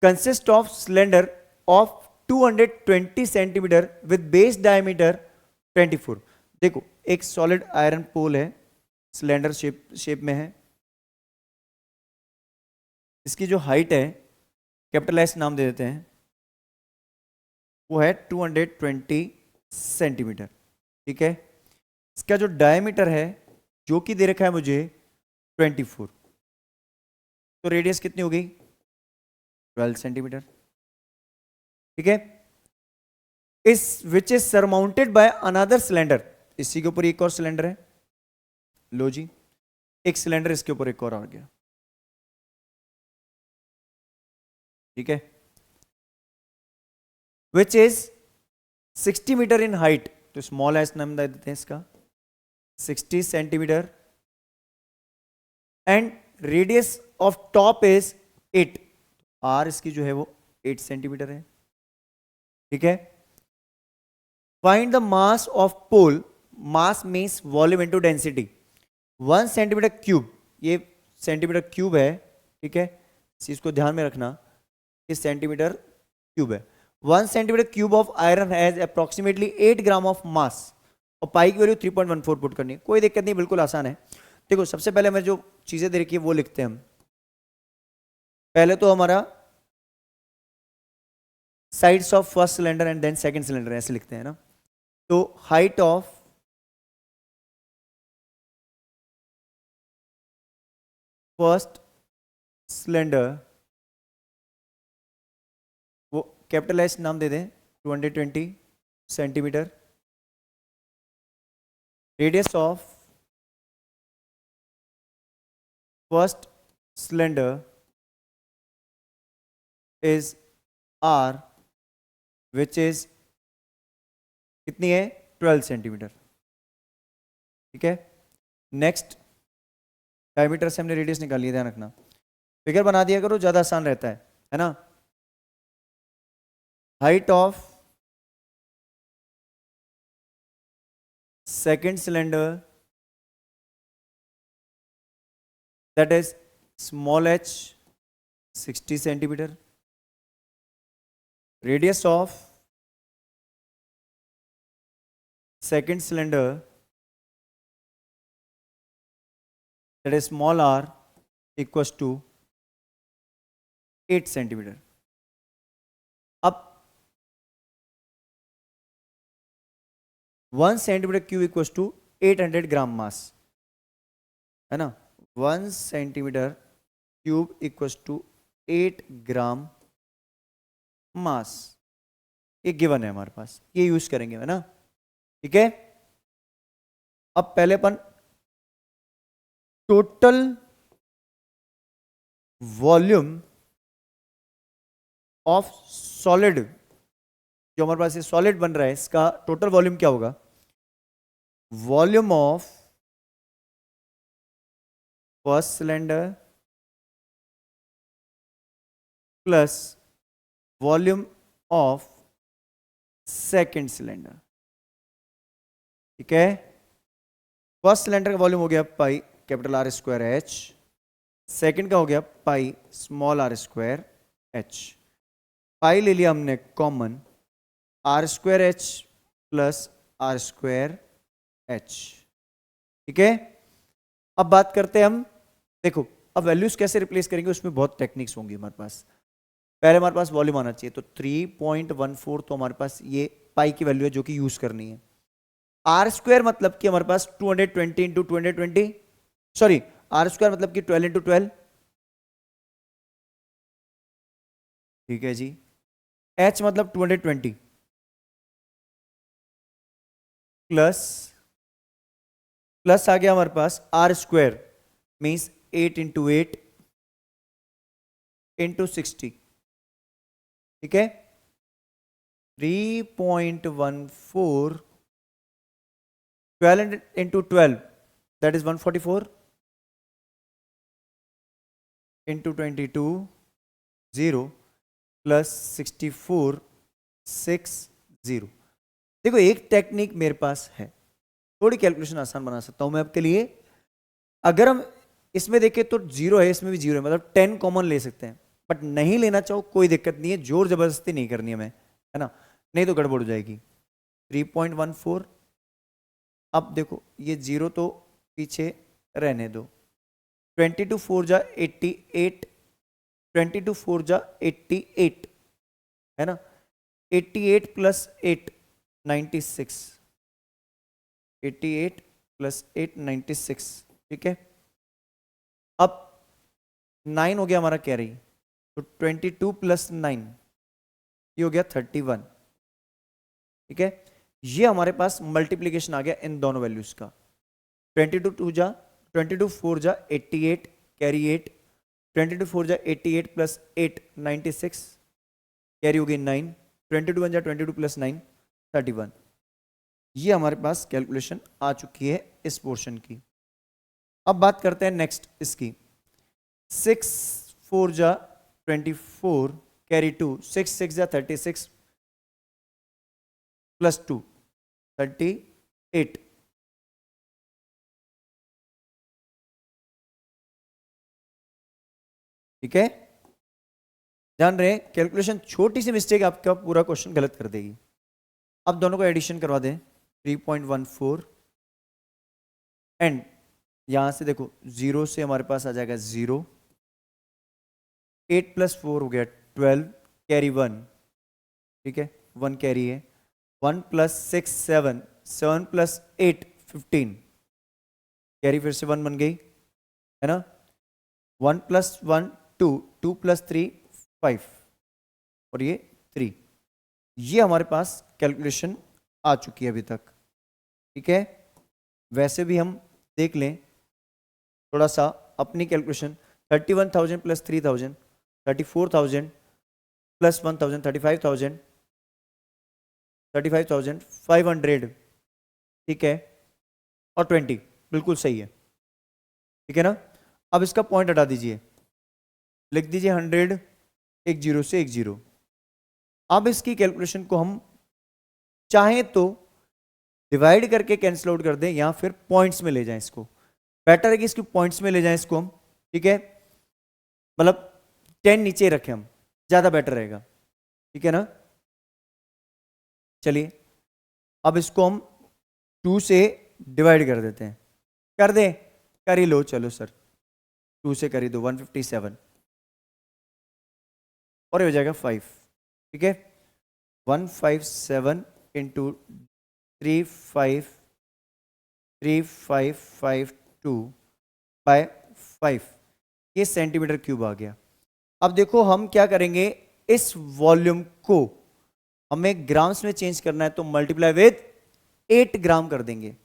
consist of cylinder of 220 centimetre with base diameter 24। देखो एक सॉलिड आयरन पोल है, सिलेंडर शेप में है, इसकी जो हाइट है कैपिटल एस नाम दे देते हैं, वो है 220 सेंटीमीटर, ठीक है। इसका जो डायमीटर है जो कि दे रखा है मुझे 24, तो रेडियस कितनी हो गई, 12 सेंटीमीटर, ठीक है। इस which is surmounted by another cylinder, इसी के ऊपर एक और सिलेंडर है, लो जी एक सिलेंडर इसके ऊपर एक और आ गया, ठीक है, which is 60 metre in height, तो स्मॉल एस नाम दे देते हैं इसका, 60 centimetre, and radius of top is 8, R इसकी जो है वो 8 सेंटीमीटर है, ठीक है। Find the mass of pole, mass means volume into density, 1 centimetre cube, ये सेंटीमीटर क्यूब है, ठीक है, इस चीज को ध्यान में रखना, ये सेंटीमीटर क्यूब है। 1 centimetre cube of iron has approximately 8 gram of mass, और पाई की वैल्यू 3.14 पुट करनी, कोई दिक्कत नहीं, बिल्कुल आसान है। देखो सबसे पहले हमें जो चीजें दे रखी है वो लिखते हैं हम। पहले तो हमारा sides of first cylinder and then second cylinder, ऐसे लिखते हैं ना. तो हाइट ऑफ फर्स्ट सिलेंडर, वो कैपिटलाइज नाम दे दें 220 centimetre. Radius of first cylinder is R, which is कितनी है 12 सेंटीमीटर. ठीक है. नेक्स्ट, डायमीटर से हमने रेडियस निकाली है, ध्यान रखना. फिगर बना दिया करो, ज्यादा आसान रहता है ना. Height of second cylinder, that is small h 60 centimetre. Radius of second cylinder, that is small r, equals to 8 centimetre. अब 1 सेंटीमीटर क्यूब इक्वल्स टू 800 ग्राम मास, है ना. 1 सेंटीमीटर क्यूब इक्वल्स टू 8 ग्राम मास. ये गिवन है हमारे पास, ये यूज करेंगे, है ना. ठीक है. अब पहले अपन टोटल वॉल्यूम ऑफ सॉलिड, जो हमारे पास ये सॉलिड बन रहा है, इसका टोटल वॉल्यूम क्या होगा. Volume of first cylinder plus volume of second cylinder. ठीक है. फर्स्ट सिलेंडर का वॉल्यूम हो गया pi capital R square H, second का हो गया pi small r square H. पाई ले लिया हमने common, R square H plus R square H. ठीक है. अब बात करते हैं हम, देखो अब वैल्यूज कैसे रिप्लेस करेंगे, उसमें बहुत टेक्निक्स होंगी हमारे पास. पहले हमारे पास वॉल्यूम आना चाहिए, तो 3.14 तो हमारे पास ये पाई की वैल्यू है जो कि यूज करनी है. R स्क्वायर मतलब कि हमारे पास 220 इंटू 220, सॉरी R स्क्वायर मतलब कि 12 इंटू 12. ठीक है जी. H मतलब 220 प्लस आ गया हमारे पास R square means 8 into 8 into 60. ठीक है. 3.14, 12 into 12 that is 144 into 22 0 plus 64 60. देखो एक टेक्निक मेरे पास है, थोड़ी कैलकुलेशन आसान बना सकता हूं मैं आपके लिए. अगर हम इसमें देखें तो 0 है, इसमें भी 0 है, मतलब 10 कॉमन ले सकते हैं. बट नहीं लेना चाहो कोई दिक्कत नहीं है, जोर जबरदस्ती नहीं करनी है हमें, है ना, नहीं तो गड़बड़ हो जाएगी. 3.14. अब देखो ये 0 तो पीछे रहने दो. 22 4 जा 88, 22 4 जा 88, है ना. 88 प्लस 8 96, 88 प्लस 8 96. ठीक है. अब 9 हो गया हमारा कैरी, तो 22 प्लस 9 ये हो गया 31. ठीक है. ये हमारे पास मल्टीप्लीकेशन आ गया इन दोनों वैल्यूज का. 22 4 जा 88 कैरी 8, 22 4 जा 88 प्लस 8 96 कैरी हो गई 9, 22 1 जा 22 प्लस 9 31. ये हमारे पास कैलकुलेशन आ चुकी है इस पोर्शन की. अब बात करते हैं नेक्स्ट इसकी. 6 4 जा 24 कैरी 2, 6 6 जा 36 प्लस 2 38. ठीक है. ध्यान रहे कैलकुलेशन, छोटी सी मिस्टेक आपका पूरा क्वेश्चन गलत कर देगी. अब दोनों को एडिशन करवा दें. 3.14 एंड यहां से देखो 0 से हमारे पास आ जाएगा 0, 8 प्लस 4 हो गया 12 कैरी 1, ठीक है, 1 कैरी है। 1 प्लस 6 7, 7 प्लस 8 15, कैरी फिर से 1 बन गई, है ना। 1 प्लस 1 2, 2 प्लस 3 5, और ये 3। ये हमारे पास कैलकुलेशन आ चुकी है अभी तक, ठीक है। वैसे भी हम देख लें थोड़ा सा अपनी कैलकुलेशन। 31,000 प्लस 3,000, 34,000 प्लस 1,000, 35,000, 35,500, ठीक है, और 20, बिल्कुल सही है, ठीक है ना। अब इसका पॉइंट हटा दीजिए, लिख दीजिए 100, एक जीरो से एक जीरो। अब इसकी कैलकुलेशन को हम चाहें तो डिवाइड करके कैंसिल आउट कर दें, या फिर पॉइंट्स में ले जाएं इसको। बेटर है कि इसको पॉइंट्स में ले जाएं इसको हम, ठीक है, मतलब 10 नीचे रखें हम, ज्यादा बेटर रहेगा, ठीक है ना। चलिए अब इसको हम 2 से डिवाइड कर देते हैं। कर दें, कर ही लो, चलो सर 2 से कर ही दो, 157, और ये हो जाएगा 5, ठीक है। 157 इंटू 3552 बाय 5, ये सेंटीमीटर क्यूब आ गया। अब देखो हम क्या करेंगे, इस वॉल्यूम को हमें ग्राम्स में चेंज करना है, तो मल्टीप्लाई विद 8 ग्राम कर देंगे।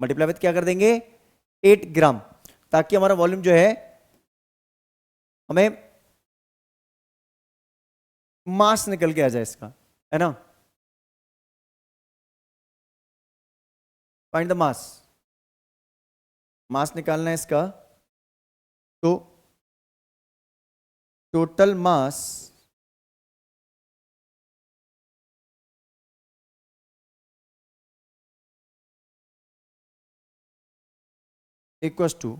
मल्टीप्लाई विद क्या कर देंगे, 8 ग्राम, ताकि हमारा वॉल्यूम जो है, हमें मास निकल के आ जाए इसका, है ना। फाइंड द मास, मास निकालना है इसका, तो total mass equals to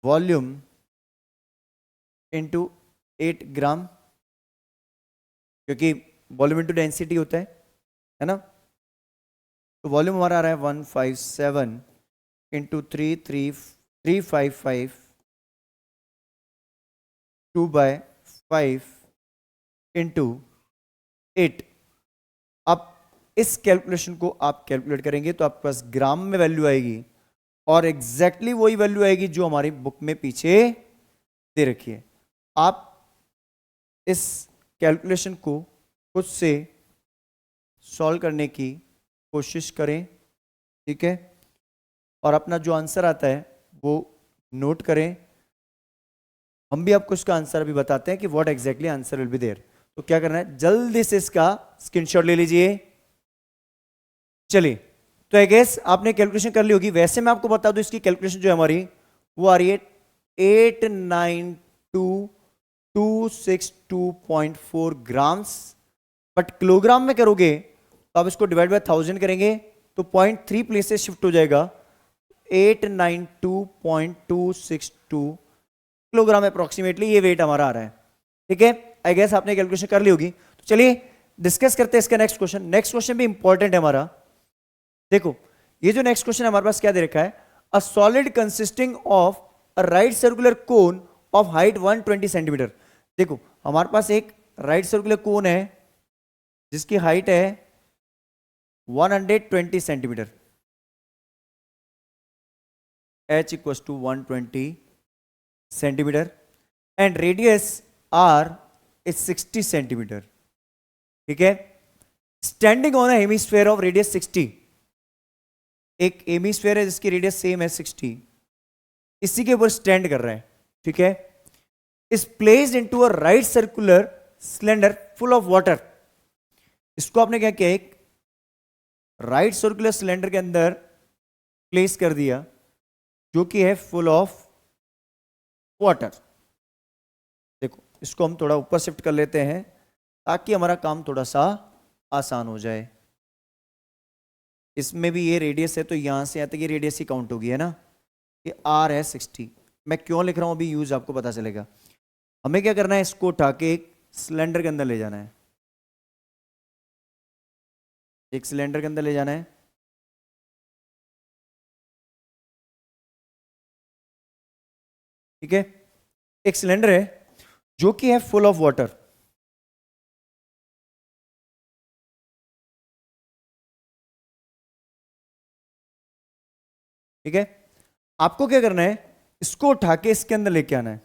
volume into 8 gram, क्योंकि वॉल्यूम इंटू डेंसिटी होता है ना। तो वॉल्यूम हमारा आ रहा है 157 इंटू 355 2 बाय 5 इंटू 8। अब इस कैलकुलेशन को आप कैलकुलेट करेंगे तो आपके पास ग्राम में वैल्यू आएगी, और एग्जैक्टली वही वैल्यू आएगी जो हमारी बुक में पीछे दे रखी है। आप इस कैलकुलेशन को खुद से सॉल्व करने की कोशिश करें, ठीक है, और अपना जो आंसर आता है वो नोट करें। हम भी आपको इसका आंसर अभी बताते हैं कि what exactly answer will be there. तो क्या करना है, जल्दी से इसका स्क्रीनशॉट ले लीजिए। चलिए, तो आई गेस आपने कैलकुलेशन कर ली होगी। वैसे मैं आपको बता दूं, इसकी कैलकुलेशन जो है हमारी, वो आ रही है 892,262.4 ग्राम्स। बट किलोग्राम में करोगे तो आप इसको डिवाइड बाय 1000 करेंगे तो 0.3 प्लेसेस शिफ्ट हो जाएगा। 892.262 किलोग्राम अप्रोक्सीमेटली ये वेट हमारा आ रहा है, ठीक है। आई गेस आपने कैलकुलेशन कर ली होगी। तो चलिए डिस्कस करते हैं इसका नेक्स्ट क्वेश्चन। नेक्स्ट क्वेश्चन भी इंपॉर्टेंट है हमारा। देखो ये जो नेक्स्ट क्वेश्चन हमारे पास क्या दे रखा है, a solid consisting of a right circular cone of height 120 centimetre. देखो हमारे पास एक राइट सर्कुलर कोन है जिसकी हाइट है 120 centimetre, h equals to 120 centimetre, and radius r is 60 centimetre, ठीक है। Standing on a hemisphere of radius 60, एक हेमिस्फीयर है जिसकी रेडियस सेम है 60, इसी के ऊपर स्टैंड कर रहा है, ठीक है। Is placed into a right circular cylinder full of water. इसको आपने क्या किया, एक राइट सर्कुलर सिलेंडर के अंदर प्लेस कर दिया जो कि है फुल ऑफ वाटर। देखो इसको हम थोड़ा ऊपर शिफ्ट कर लेते हैं ताकि हमारा काम थोड़ा सा आसान हो जाए। इसमें भी ये रेडियस है तो यहां से यहां तक ये रेडियस ही काउंट होगी, है ना। ये आर है 60। मैं क्यों लिख रहा हूं अभी यूज आपको पता चलेगा। हमें क्या करना है, इसको उठा के एक सिलेंडर के अंदर ले जाना है, एक सिलेंडर के अंदर ले जाना है, ठीक है। एक सिलेंडर है जो कि है फुल ऑफ वाटर, ठीक है, आपको क्या करना है, इसको उठा के इसके अंदर लेके आना है।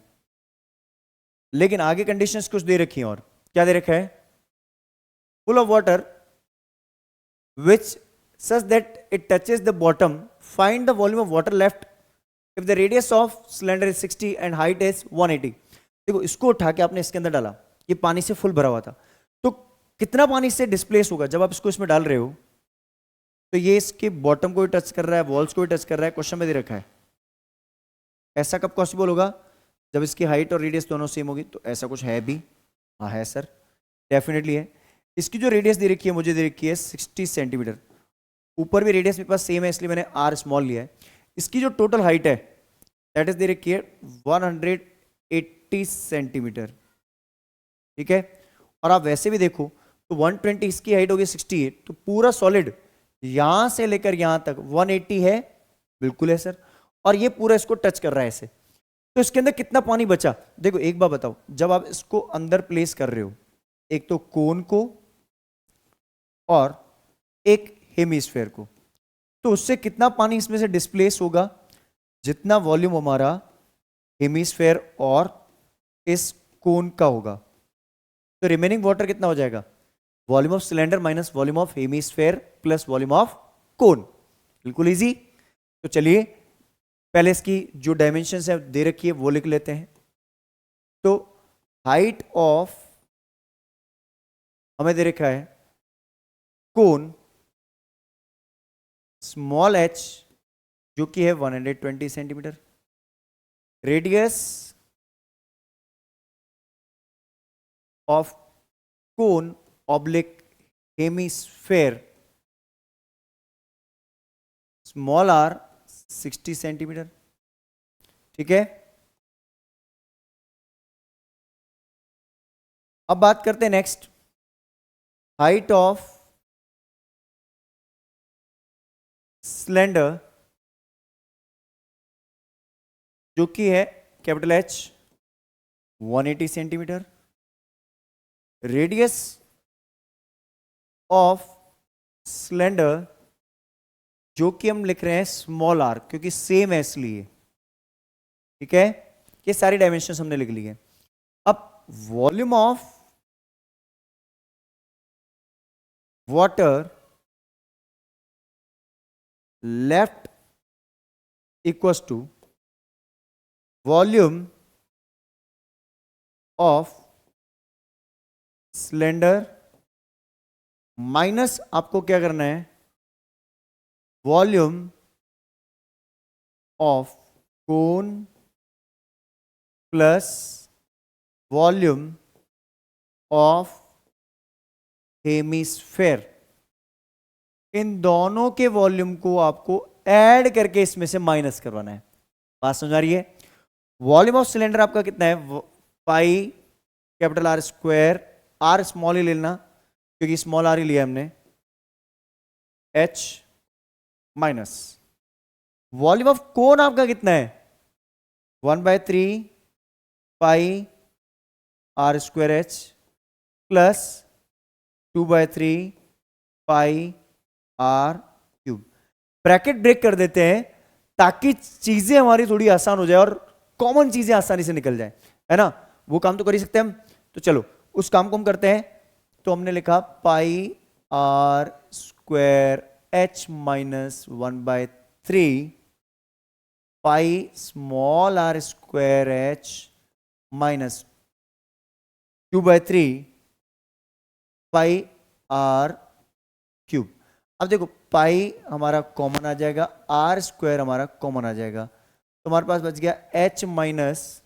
लेकिन आगे कंडीशंस कुछ दे रखी हैं, और क्या दे रखा है, full of water which such that it touches the bottom, find the volume of water left if the radius of cylinder is 60 and height is 180। देखो, इसको उठा के आपने इसके अंदर डाला, ये पानी से फुल भरा हुआ था, तो कितना पानी इससे डिस्प्लेस होगा जब आप इसको इसमें डाल रहे हो, तो ये इसके बॉटम को भी टच कर रहा है, वॉल्स को भी टच कर रहा है, क्वेश्चन में दे रखा है। ऐसा कब पॉसिबल होगा, जब इसकी हाइट और रेडियस दोनों सेम होगी। तो ऐसा कुछ है भी, हाँ है सर, डेफिनेटली है। इसकी जो रेडियस दे रखी है, मुझे दे रखी है 60 सेंटीमीटर, ऊपर भी रेडियस मेरे पास सेम है, इसलिए मैंने आर स्मॉल लिया है। इसकी जो टोटल हाइट है दैट इज दे रखी है 180 सेंटीमीटर, ठीक है। और आप वैसे भी देखो तो 120, इसकी हाइट होगी 68, तो पूरा सॉलिड यहां से लेकर यहां तक 180 है, बिल्कुल है सर। और ये पूरा इसको टच कर रहा है ऐसे, तो इसके अंदर कितना पानी बचा। देखो एक बार बताओ, जब आप इसको अंदर प्लेस कर रहे हो, एक तो कोन को और एक हेमिस्फेयर को, तो उससे कितना पानी इसमें से डिस्प्लेस होगा, जितना वॉल्यूम हमारा हेमिस्फेयर और इस कोन का होगा। तो रिमेनिंग वाटर कितना हो जाएगा, volume of cylinder minus volume of hemisphere plus volume of कोन, बिल्कुल इजी। तो चलिए पहले इसकी जो डायमेंशन है दे रखी है वो लिख लेते हैं। तो हाइट ऑफ हमें दे रखा है कोन स्मॉल h, जो कि है 120 centimetre, radius of cone oblique hemisphere small r 60 centimetre, ठीक है। अब बात करते हैं नेक्स्ट, हाइट ऑफ सिलेंडर, जो कि है capital H 180 centimetre, radius of cylinder, जो कि हम लिख रहे हैं स्मॉल r, क्योंकि सेम है इसलिए, ठीक है। ये सारी डायमेंशन हमने लिख ली है। अब volume of water left equals to volume of cylinder minus आपको क्या करना है, volume of cone plus volume of hemisphere. इन दोनों के वॉल्यूम को आपको ऐड करके इसमें से माइनस करवाना है। बात समझ आ रही है। वॉल्यूम ऑफ सिलेंडर आपका कितना है, pi capital R square, R small ही लेना क्योंकि स्मॉल आर ही लिया हमने, H minus volume of cone आपका कितना है 1/3 pi are square H plus 2/3 pi are cube. Bracket break कर देते हैं ताकि चीजें हमारी थोड़ी आसान हो जाए और कॉमन चीजें आसानी से निकल जाए, है ना। वो काम तो कर ही सकते हैं हम, तो चलो उस काम को हम करते हैं। तो हमने लिखा pi are square H minus 1/3 pi small are square H minus 2/3 pi are cube. अब देखो पाई हमारा कॉमन आ जाएगा, आर स्क्वायर हमारा कॉमन आ जाएगा, तो हमारे पास बच गया एच माइनस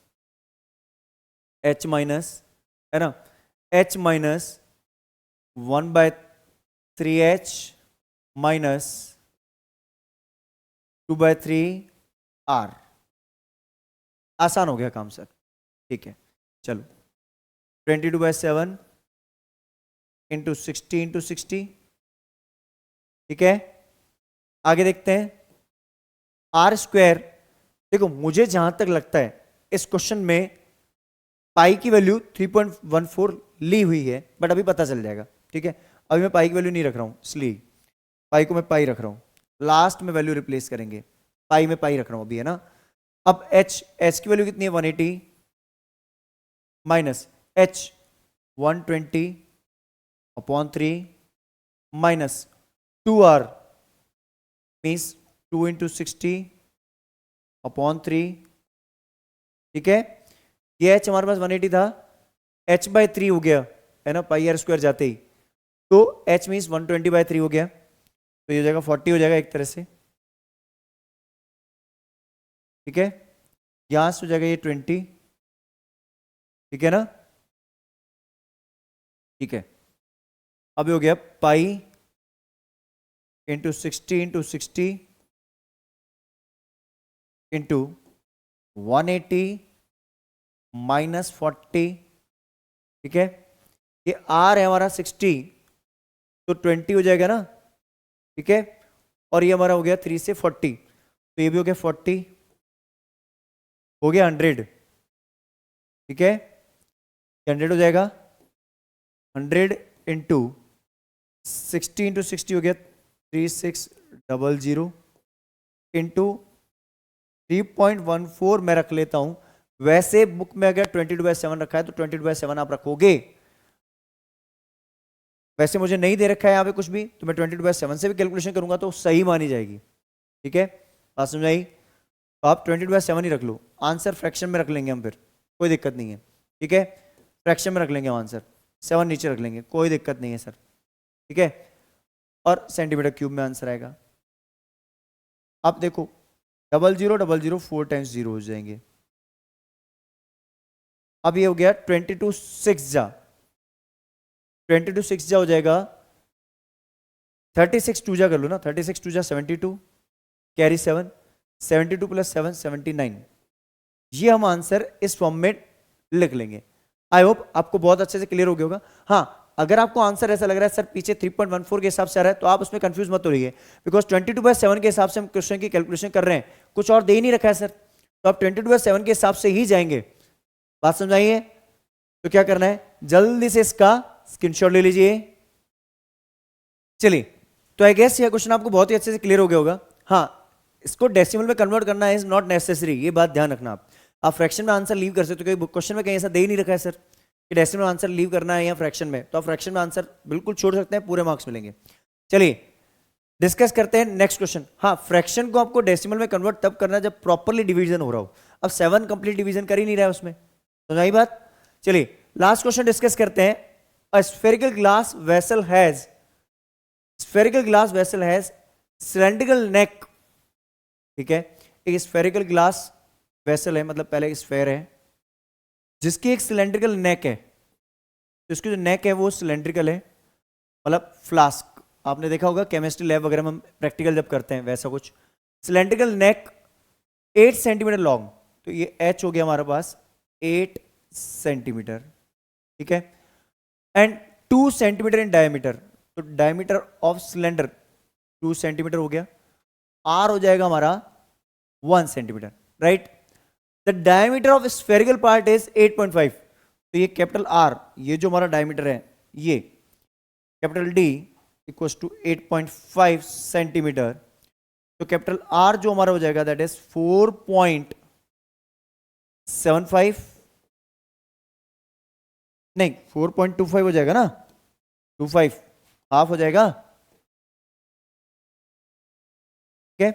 है ना, H minus 1/3h minus 2/3 are. आसान हो गया काम सर, ठीक है। चलो 22/7 इंटू 60 इंटू 60, ठीक है। आगे देखते हैं आर स्क्वायर। देखो मुझे जहां तक लगता है इस क्वेश्चन में पाई की वैल्यू 3.14 ली हुई है, बट अभी पता चल जाएगा, ठीक है। अभी मैं पाई की वैल्यू नहीं रख रहा हूं, इसलिए पाई को मैं पाई रख रहा हूं, लास्ट में वैल्यू रिप्लेस करेंगे। पाई में पाई रख रहा हूं अभी, है ना। अब एच की वैल्यू कितनी है 180 minus H 120 upon 3 minus 2r means 2 into 60 upon 3, ठीक है। ये एच हमारे पास 180 था, एच बाई 3 हो गया, है ना, पाई आर स्क्वायर जाते ही, तो एच मीन्स 120/3 हो गया, तो ये हो जाएगा 40 हो जाएगा एक तरह से, ठीक है। यहां से हो जाएगा ये 20, ठीक है ना, ठीक है। अब हो गया पाई इंटू 60 इंटू 180 माइनस 40, ठीक है। ये आर है हमारा 60, तो 20 हो जाएगा ना, ठीक है। और ये हमारा हो गया 3 से 40, तो ये भी हो गया 40, हो गया 100, ठीक है। 100 हो जाएगा, 100 इंटू 60 हो गया 3600 इंटू 3.14 मैं रख लेता हूं। वैसे बुक में अगर 22/7 रखा है तो 22/7 आप रखोगे, वैसे मुझे नहीं दे रखा है यहाँ पे कुछ भी, तो मैं 22/7 से भी कैलकुलेशन करूंगा तो सही मानी जाएगी, ठीक है। बात समझ आई? तो आप 22/7 ही रख लो, आंसर फ्रैक्शन में रख लेंगे हम, फिर कोई दिक्कत नहीं है, ठीक है। फ्रैक्शन में रख लेंगे आंसर, 7 नीचे रख लेंगे, कोई दिक्कत नहीं है सर, ठीक है। और सेंटीमीटर क्यूब में आंसर आएगा। आप देखो 0000 4 टाइम्स 0 हो जाएंगे। अब ये हो गया 22 जा 22 हो जाएगा, 36 जा कर लो ना, 36 जा 72, कैरी 7, 72 प्लस 7 79। ये हम आंसर इस फॉर्म में लिख लेंगे। आई होप आपको बहुत अच्छे से क्लियर हो गया होगा। हाँ, अगर आपको आंसर ऐसा लग रहा है सर पीछे 3.14 के हिसाब से आ रहा है, तो आप उसमें कंफ्यूज मत होइए, बिकॉज 22/7 के हिसाब से हम क्वेश्चन की कैलकुलेशन कर रहे हैं, कुछ और दे ही नहीं रखा है सर, तो आप 22/7 के हिसाब से ही जाएंगे। बात समझाइए? तो क्या करना है, जल्दी से इसका स्क्रीनशॉट ले लीजिए। चलिए, तो आई गेस यह क्वेश्चन आपको बहुत ही अच्छे से क्लियर हो गया होगा। हाँ, इसको डेसिमल में कन्वर्ट करना इज नॉट नेसेसरी, ये बात ध्यान रखना। आप फ्रैक्शन में आंसर लीव कर सकते हो, क्योंकि क्वेश्चन में कहीं ऐसा दे ही नहीं रखा है सर कि डेसिमल में आंसर लीव करना है या फ्रैक्शन में, तो आप फ्रैक्शन में आंसर बिल्कुल छोड़ सकते हैं, पूरे मार्क्स मिलेंगे। चलिए डिस्कस करते हैं नेक्स्ट क्वेश्चन। हाँ, फ्रैक्शन को आपको डेसिमल में कन्वर्ट तब करना है जब प्रॉपरली डिवीजन हो रहा हो। अब 7 कंप्लीट डिवीजन कर ही नहीं रहा है उसमें, तो नहीं बात। चलिए लास्ट क्वेश्चन डिस्कस करते हैं। A spherical glass vessel has cylindrical neck, ठीक है। एक स्फेरिकल ग्लास वेसल है, मतलब पहले एक स्फेयर है जिसकी एक सिलेंड्रिकल नेक है, तो इसकी जो नेक है वो सिलेंड्रिकल है, मतलब फ्लास्क। आपने देखा होगा केमिस्ट्री लैब वगैरह में हम प्रैक्टिकल जब करते हैं वैसा कुछ। सिलेंड्रिकल नेक 8 सेंटीमीटर लॉन्ग, तो ये एच हो गया हमारे पास 8 सेंटीमीटर, ठीक है। एंड 2 सेंटीमीटर इन डायमीटर, तो डायमीटर ऑफ सिलेंडर 2 सेंटीमीटर हो गया, आर हो जाएगा हमारा 1 centimetre, right. The diameter of spherical part is 8.5, तो ये कैपिटल आर, ये जो हमारा डायमीटर है, ये capital D equals to 8.5 centimetre, तो कैपिटल आर जो हमारा हो जाएगा दैट इज 4.75, नहीं 4.25 हो जाएगा ना, 25 हाफ हो जाएगा, ठीक है।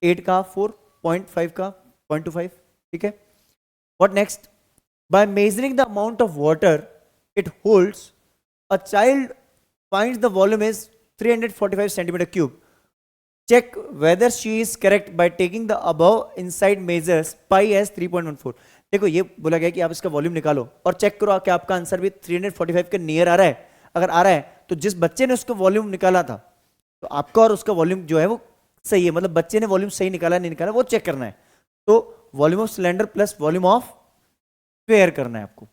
8 का 4.5 का 0.25, ठीक है। What next? By measuring the amount of water it holds, a child finds the volume is 345 centimeter cube. Check whether she is correct by taking the above inside measures pi as 3.14. देखो ये बोला गया कि आप इसका वॉल्यूम निकालो और चेक करो कि आपका आंसर भी 345 के नियर आ रहा है। अगर आ रहा है तो जिस बच्चे ने उसका वॉल्यूम निकाला था, तो आपका और उसका वॉल्यूम जो है वो सही है, मतलब बच्चे ने वॉल्यूम सही निकाला नहीं निकाला वो चेक करना है। तो volume of cylinder plus volume of sphere करना है आपको,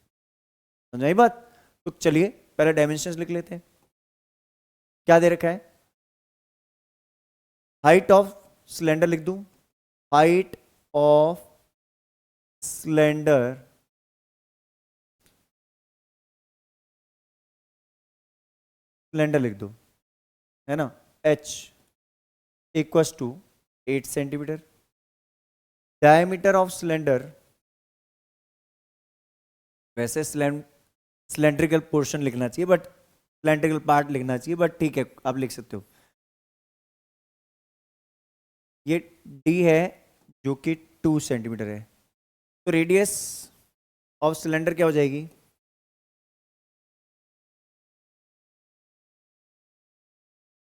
समझ आई बात। तो चलिए पहले डायमेंशंस लिख लेते हैं। क्या दे रखा है, हाइट ऑफ सिलेंडर लिख दूं, हाइट ऑफ सिलेंडर लिख दो, है ना, h equals to 8 centimetre, diameter of cylinder, वैसे सिलेंड्रिकल पोर्शन लिखना चाहिए बट सिलेंड्रिकल पार्ट लिखना चाहिए, बट ठीक है आप लिख सकते हो। ये डी है जो कि 2 सेंटीमीटर है, तो रेडियस ऑफ सिलेंडर क्या हो जाएगी?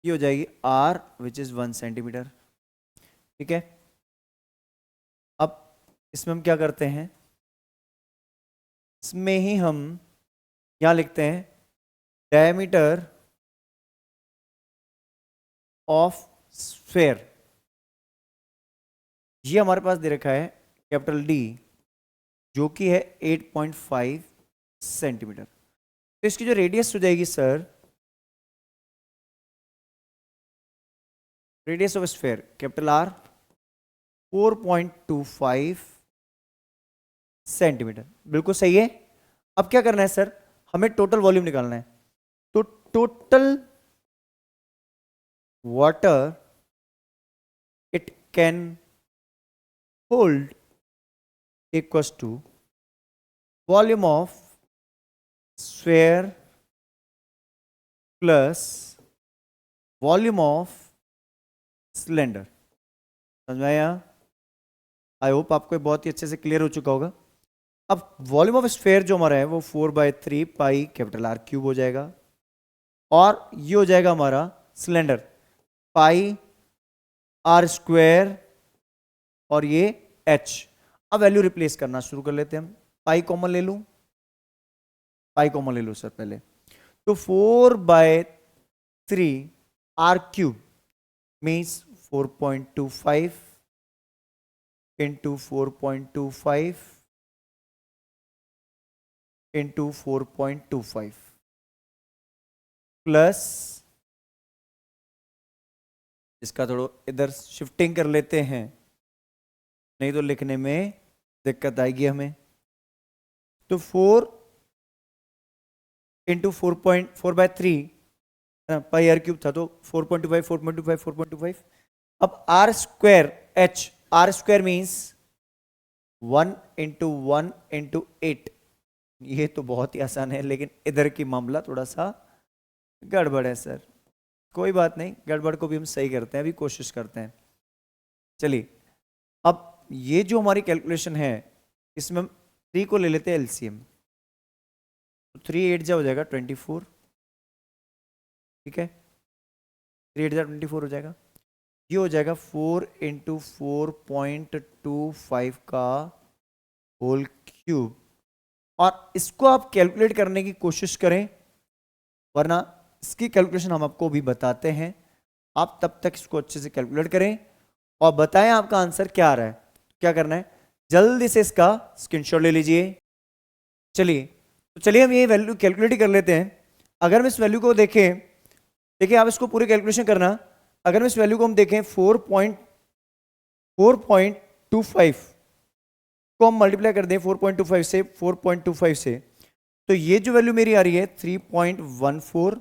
ये हो जाएगी आर विच इज 1 सेंटीमीटर। ठीक है, अब इसमें हम क्या करते हैं, इसमें ही हम क्या लिखते हैं, डायमीटर ऑफ स्फेयर, ये हमारे पास दे रखा है कैपिटल डी जो कि है 8.5 सेंटीमीटर। तो इसकी जो रेडियस हो जाएगी sir, radius of sphere capital R 4.25 centimetre, बिल्कुल सही है। अब क्या करना है सर, हमें टोटल वॉल्यूम निकालना है, तो total water it can hold equals to volume of sphere plus volume of cylinder. समझ में आया? आई होप आपको बहुत ही अच्छे से क्लियर हो चुका होगा। अब वॉल्यूम ऑफ स्फेयर जो हमारा है वो 4/3 पाई कैपिटल आर क्यूब हो जाएगा, और ये हो जाएगा हमारा सिलेंडर पाई आर स्क्वायर, और ये एच। अब वैल्यू रिप्लेस करना शुरू कर लेते हैं हम। पाई कॉमन ले लूं, पाई कॉमन ले लो सर पहले, तो 4/3 R cube means 4.25 into 4.25 into 4.25 plus, इसका थोड़ा इधर शिफ्टिंग कर लेते हैं, नहीं तो लिखने में दिक्कत आएगी हमें। तो 4 into 4.4/3 पाई आर क्यूब था, तो 4.25 4.25 4.25। अब R square H, R square means 1 into 1 into 8। ये तो बहुत ही आसान है, लेकिन इधर की मामला थोड़ा सा गड़बड़ है सर। कोई बात नहीं, गड़बड़ को भी हम सही करते हैं, अभी कोशिश करते हैं। चलिए, अब ये जो हमारी कैलकुलेशन है इसमें हम 3 को ले लेते हैं एलसीएम, तो 3 8 जा हो जाएगा 24। ठीक है, 3 8 जा 24 हो जाएगा। ये हो जाएगा 4 into 4.25 का होल क्यूब, और इसको आप कैलकुलेट करने की कोशिश करें, वरना इसकी कैलकुलेशन हम आपको भी बताते हैं। आप तब तक इसको अच्छे से कैलकुलेट करें और बताएं आपका आंसर क्या आ रहा है। क्या करना है, जल्दी से इसका स्क्रीनशॉट ले लीजिए। चलिए, तो चलिए हम ये वैल्यू कैलकुलेट ही कर लेते हैं। अगर हम इस वैल्यू को देखें, देखिए आप इसको पूरी कैलकुलेशन करना, अगर हम इस वैल्यू को हम देखें 4.25 को हम मल्टीप्लाई कर दें 4.25 से, 4.25 से, तो ये जो वैल्यू मेरी आ रही है 3.14,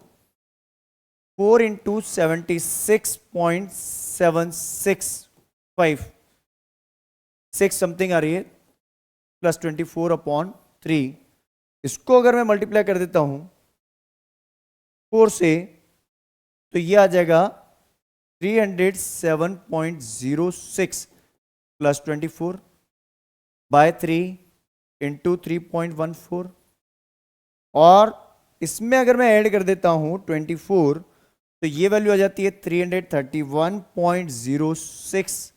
4 into 76.765 6 समथिंग आ रही है, प्लस 24/3। इसको अगर मैं मल्टीप्लाई कर देता हूं 4 से, तो ये आ जाएगा 307.06 प्लस 24/3 इंटू 3.14, और इसमें अगर मैं ऐड कर देता हूं 24, तो ये वैल्यू आ जाती है 331.06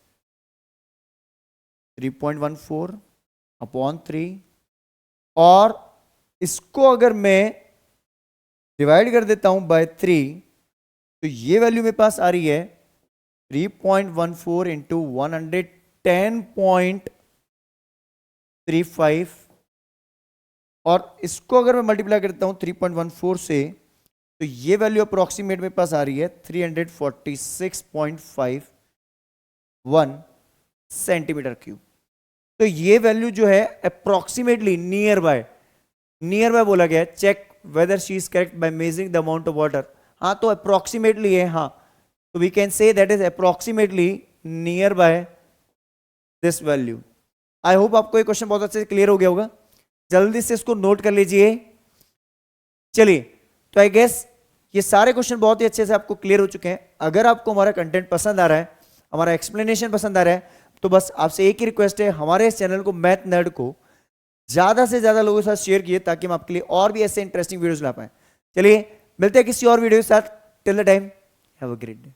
3.14/3, और इसको अगर मैं डिवाइड कर देता हूं बाय 3, तो ये वैल्यू मेरे पास आ रही है 3.14 इंटू 110.35, और इसको अगर मैं मल्टीप्लाई करता हूं 3.14 से, तो ये वैल्यू अप्रोक्सीमेट मेरे पास आ रही है 346.51 सेंटीमीटर क्यूब। तो ये वैल्यू जो है अप्रोक्सीमेटली नियर बाय बोला गया है, check whether she is correct by measuring the amount of water. हाँ, तो अप्रोक्सीमेटली है, हाँ, तो we can say that is approximately near by this value. I hope आपको ये क्वेश्चन बहुत अच्छे से क्लियर हो गया होगा। जल्दी से इसको नोट कर लीजिए। चलिए, तो आई गेस ये सारे क्वेश्चन बहुत ही अच्छे से आपको क्लियर हो चुके हैं। अगर आपको हमारा कंटेंट पसंद आ रहा है, हमारा एक्सप्लेनेशन पसंद आ रहा है, तो बस आपसे एक ही रिक्वेस्ट है, हमारे इस चैनल को मैथ नर्ड को ज्यादा से ज्यादा लोगों के साथ शेयर किए ताकि हम आपके लिए और भी ऐसे इंटरेस्टिंग वीडियोस ला पाए। चलिए मिलते हैं किसी और वीडियो के साथ। Till the time, have a great day.